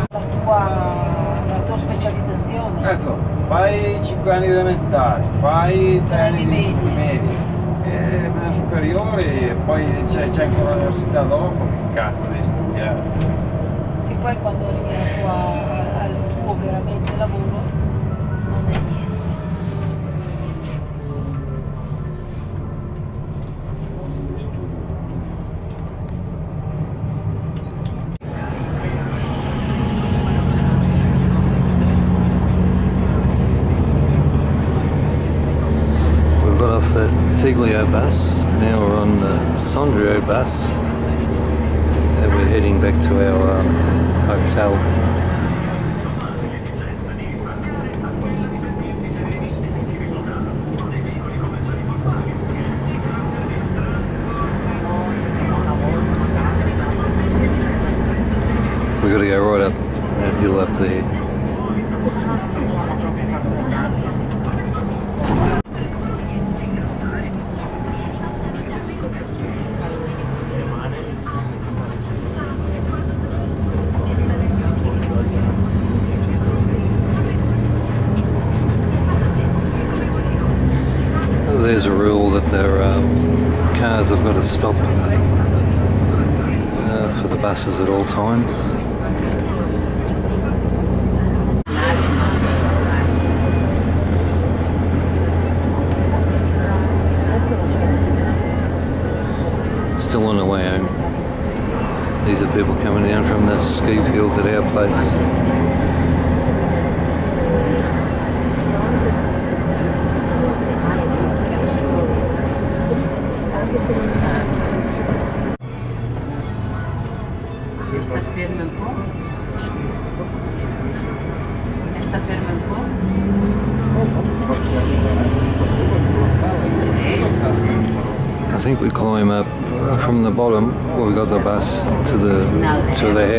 la tua specializzazione. Cazzo, fai 5 anni di elementari, fai 3 anni di medi, e superiori e poi c'è ancora l'università dopo, che cazzo devi studiare? Che poi quando arrivi al tuo veramente lavoro non è niente. We've got off the Teglio bus, now we're on the Sondrio bus, and we're heading back to our hotel. We've got to go right up that hill up there. to stop for the buses at all times. Still on the way home. These are people coming down from the ski fields at our place. Esta ferma un po'. Esta ferma un po'. I think we climb up from the bottom where we got the bus to the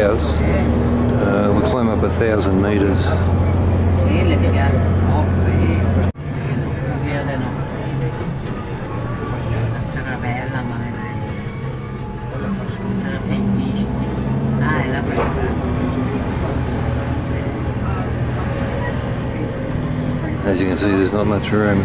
house. We climb up 1,000 meters. As you can see, there's not much room.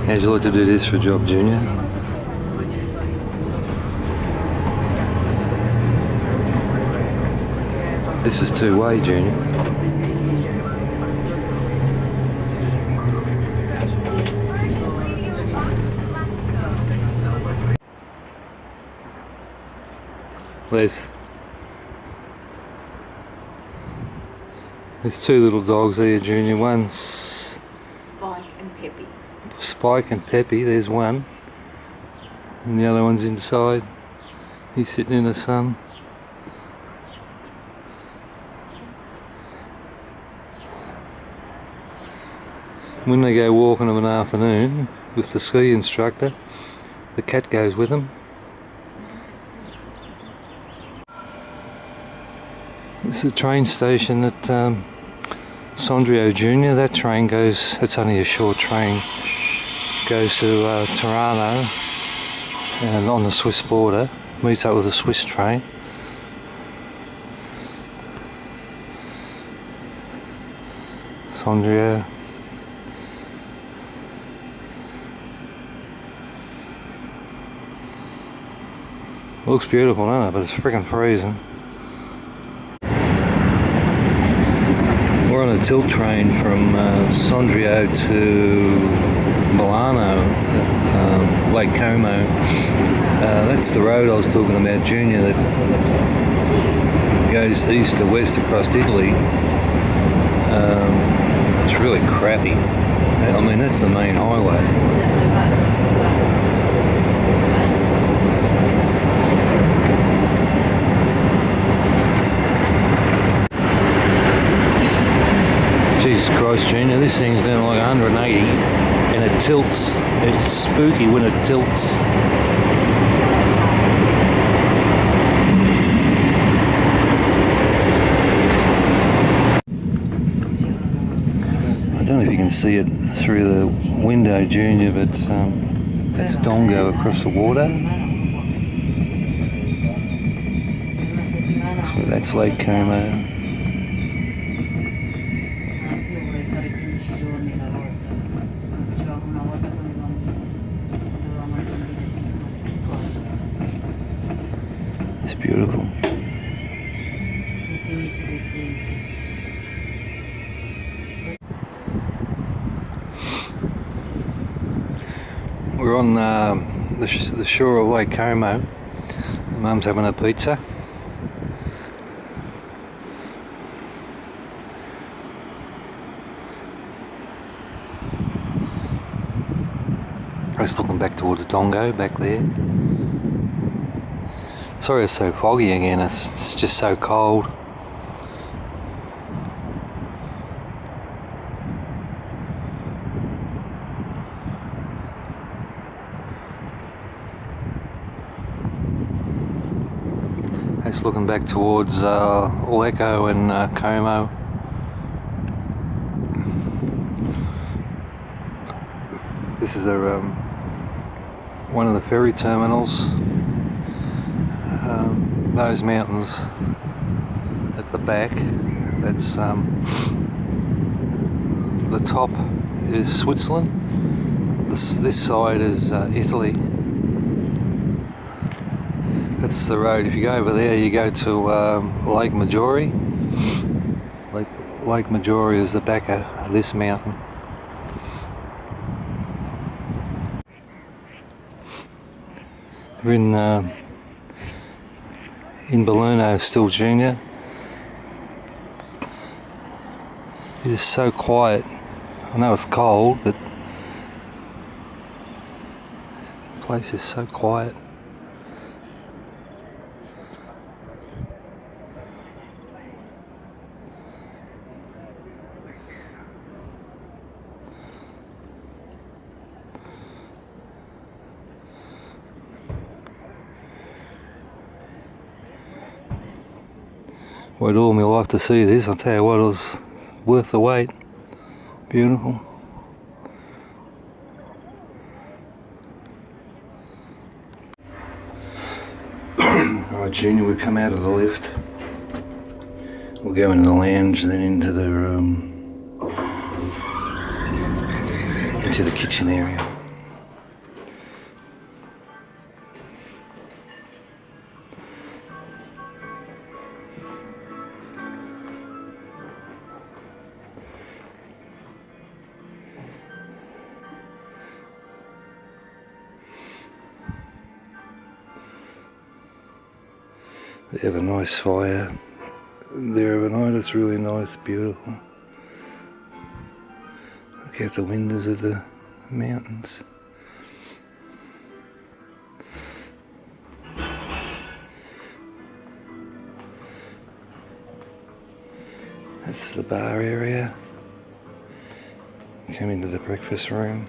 How'd you like to do this for a job, Junior? This is two-way, Junior. Les. There's two little dogs here, Junior. One's Spike and Peppy. Spike and Peppy, there's one. And the other one's inside. He's sitting in the sun. When they go walking of an afternoon with the ski instructor, the cat goes with them. It's a train station at Sondrio Junior. That train goes, it's only a short train, goes to Toronto and on the Swiss border, meets up with a Swiss train. Sondrio. Looks beautiful, doesn't it? But it's freaking freezing. We're on a tilt train from Sondrio to Milano, Lake Como. That's the road I was talking about, Junior, that goes east to west across Italy. It's really crappy. I mean, that's the main highway. Jesus Christ, Junior, this thing's doing like 180 and it tilts. It's spooky when it tilts. I don't know if you can see it through the window, Junior, but that's Dongo across the water. So that's Lake Como. It's beautiful. We're on the shore of Lake Como. Mum's having a pizza. Just looking back towards Dongo back there. Sorry it's so foggy again, it's just so cold. Just looking back towards Lecco and Como. This is one of the ferry terminals. Those mountains at the back, that's the top is Switzerland. This side is Italy. That's the road. If you go over there, you go to Lake Maggiore. Lake Maggiore is the back of this mountain. We're in Belluno, still junior. It is so quiet. I know it's cold, but the place is so quiet. Waited all my life to see this. I'll tell you what, it was worth the wait. Beautiful. Alright, Junior, we've come out of the lift. We'll go into the lounge, then into the kitchen area. They have a nice fire there overnight. It's really nice, beautiful. Look out the windows of the mountains. That's the bar area. Come into the breakfast room.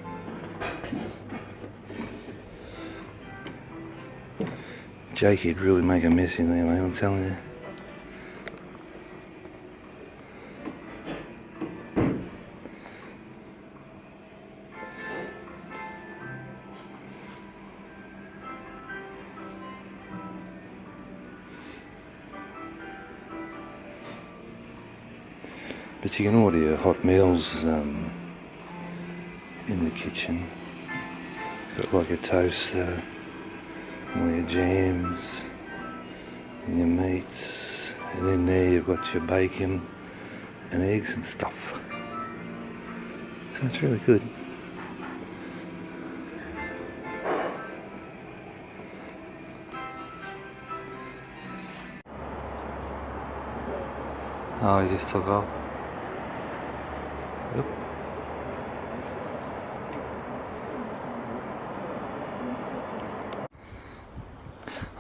Jakey'd really make a mess in there, mate, I'm telling you. But you can order your hot meals in the kitchen. Got like a toaster, all your jams, and your meats, and in there you've got your bacon and eggs and stuff. So it's really good. Oh, he just took off. Yep.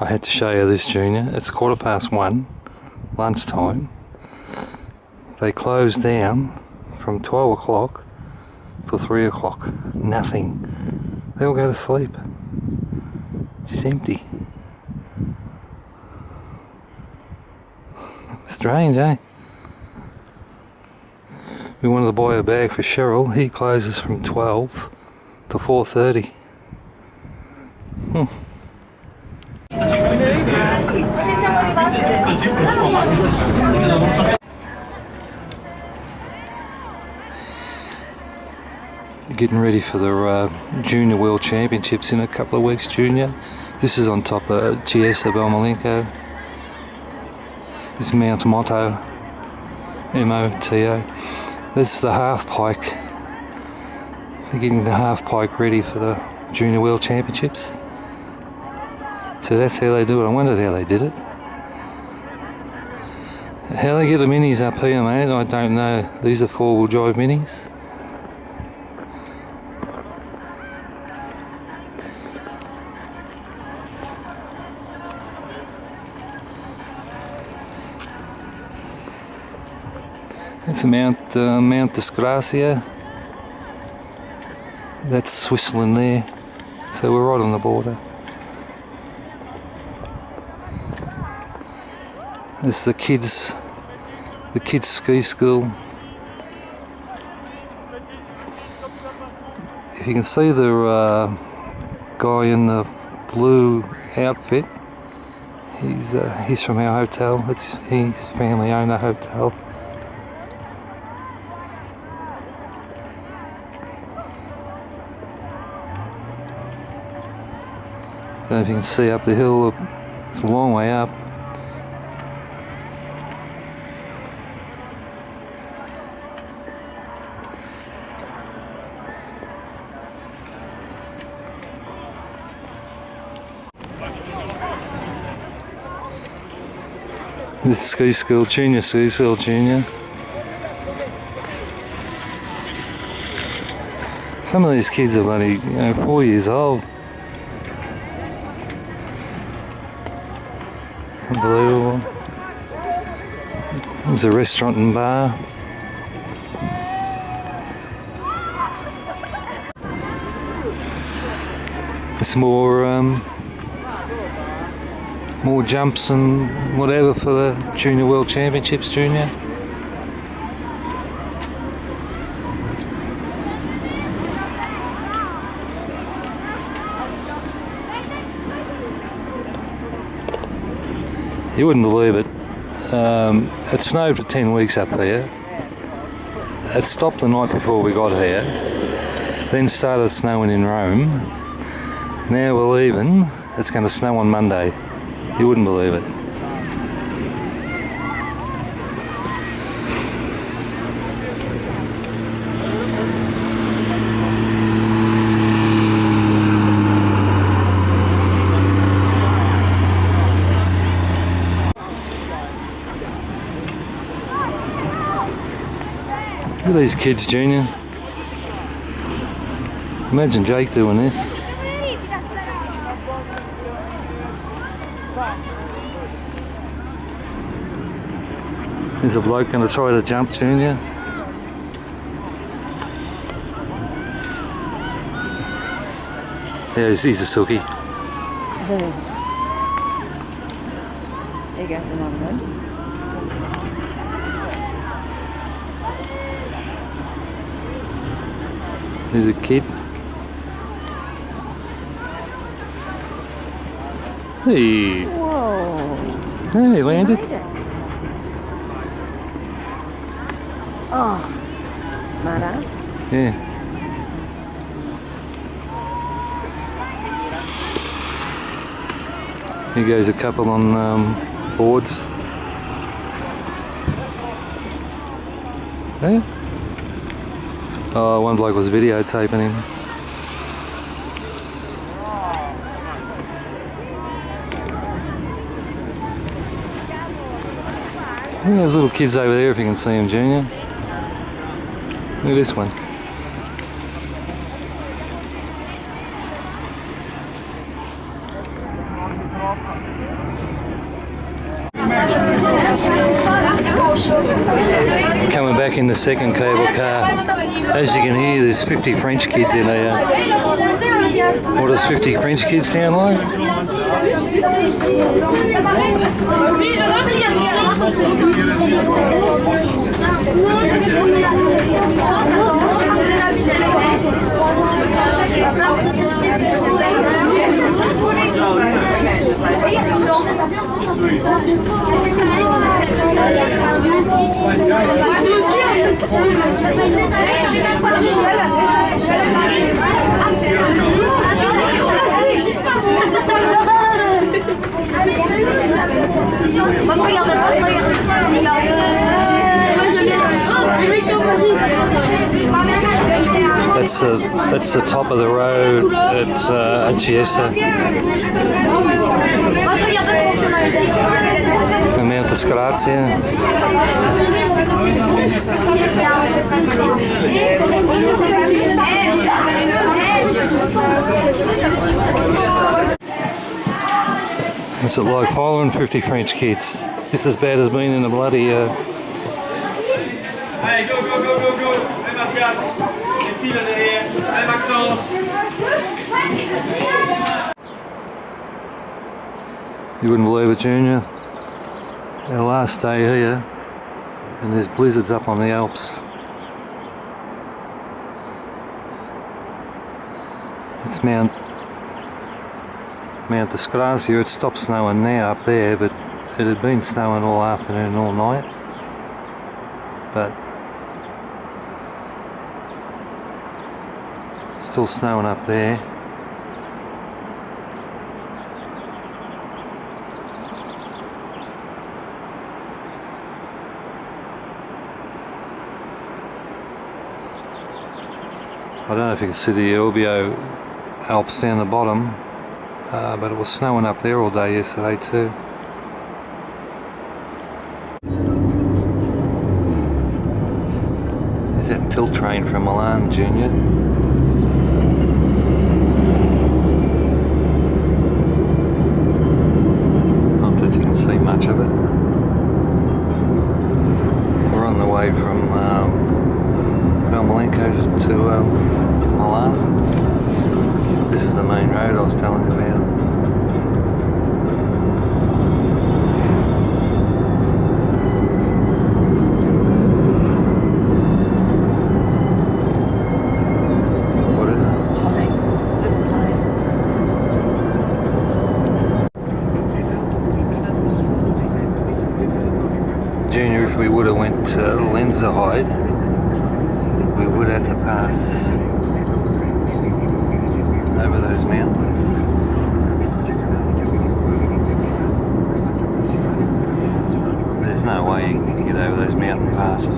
I had to show you this, Junior. It's 1:15, lunchtime. They closed down from 12 o'clock till 3 o'clock. Nothing. They all go to sleep. Just empty. Strange, eh? We wanted to buy a bag for Cheryl. He closes from 12 to 4:30. Getting ready for the Junior World Championships in a couple of weeks, Junior. This is on top of Chiesa Belmolenko. This is Mount Moto, M-O-T-O. This is the half pike. They're getting the half pike ready for the Junior World Championships. So that's how they do it. I wondered how they did it. How they get the minis up here, mate, I don't know. These are four-wheel drive minis. It's Mount Disgracia. That's Switzerland there. So we're right on the border. It's the kids ski school. If you can see the guy in the blue outfit, he's from our hotel. It's his family own a hotel. Don't know if you can see up the hill, it's a long way up. This is ski school, junior ski school, junior. Some of these kids are bloody, 4 years old. It's unbelievable. There's a restaurant and bar. There's more jumps and whatever for the Junior World Championships, Junior. You wouldn't believe it. It snowed for 10 weeks up here. It stopped the night before we got here. Then started snowing in Rome. Now we're leaving. It's going to snow on Monday. You wouldn't believe it. Look at these kids, Junior. Imagine Jake doing this. There's a bloke going to try to jump, Junior. Yeah, he's a sookie. There goes another one. There's a kid. Hey. Whoa. Hey, he landed. Oh, smart ass. Yeah. Here goes a couple on boards. Yeah. Oh, one bloke was videotaping him. Look at those little kids over there, if you can see them, Junior. Look at this one. Coming back in the second cable car. As you can hear, there's 50 French kids in there. What does 50 French kids sound like? That's the top of the road at Chiesa. Mount Scrazia. What's it like following 50 French kids? It's as bad as being in a bloody Hey, go, go, go, go, go! Allez, Marc, les filles là derrière. Allez, Maxence! You wouldn't believe it, Junior. Our last day here, and there's blizzards up on the Alps. It's Mount Disgracia. It stopped snowing now up there, but it had been snowing all afternoon and all night. But still snowing up there. I don't know if you can see the Urbio Alps down the bottom, but it was snowing up there all day yesterday too. There's that tilt train from Milan, Junior. Not that you can see much of it. We're on the way from Malenko to Milan. This is the main road I was telling you about. What is it? Junior, if we would have went to Lenzerheide, we would have to pass over those mountains. There's no way you can get over those mountain passes.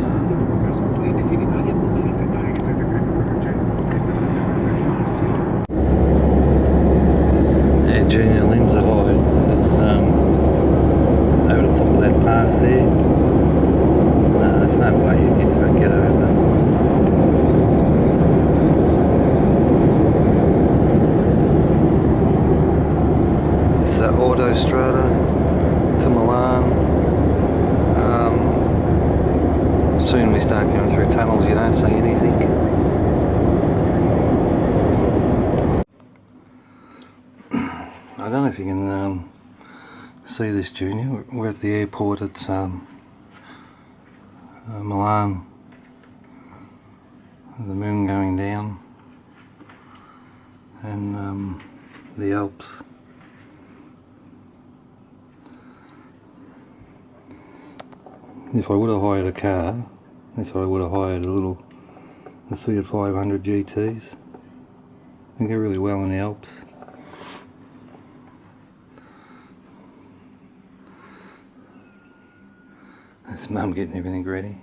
Yeah, Junior Lenzerheide is over the top of that pass there. No, there's no way you get to get over that. Autostrada to Milan. Soon we start going through tunnels, you don't see anything. I don't know if you can see this, Junior. We're at the airport at Milan. The moon going down and the Alps. If I would have hired a car, if I would have hired the Fiat 500 GTs, they go really well in the Alps. That's Mum getting everything ready.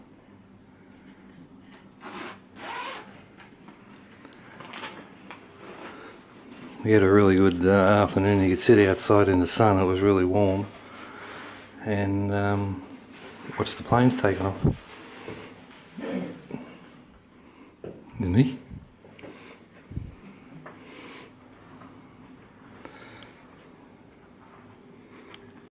We had a really good afternoon. You could sit outside in the sun, it was really warm. And watch the planes taking off. Is me?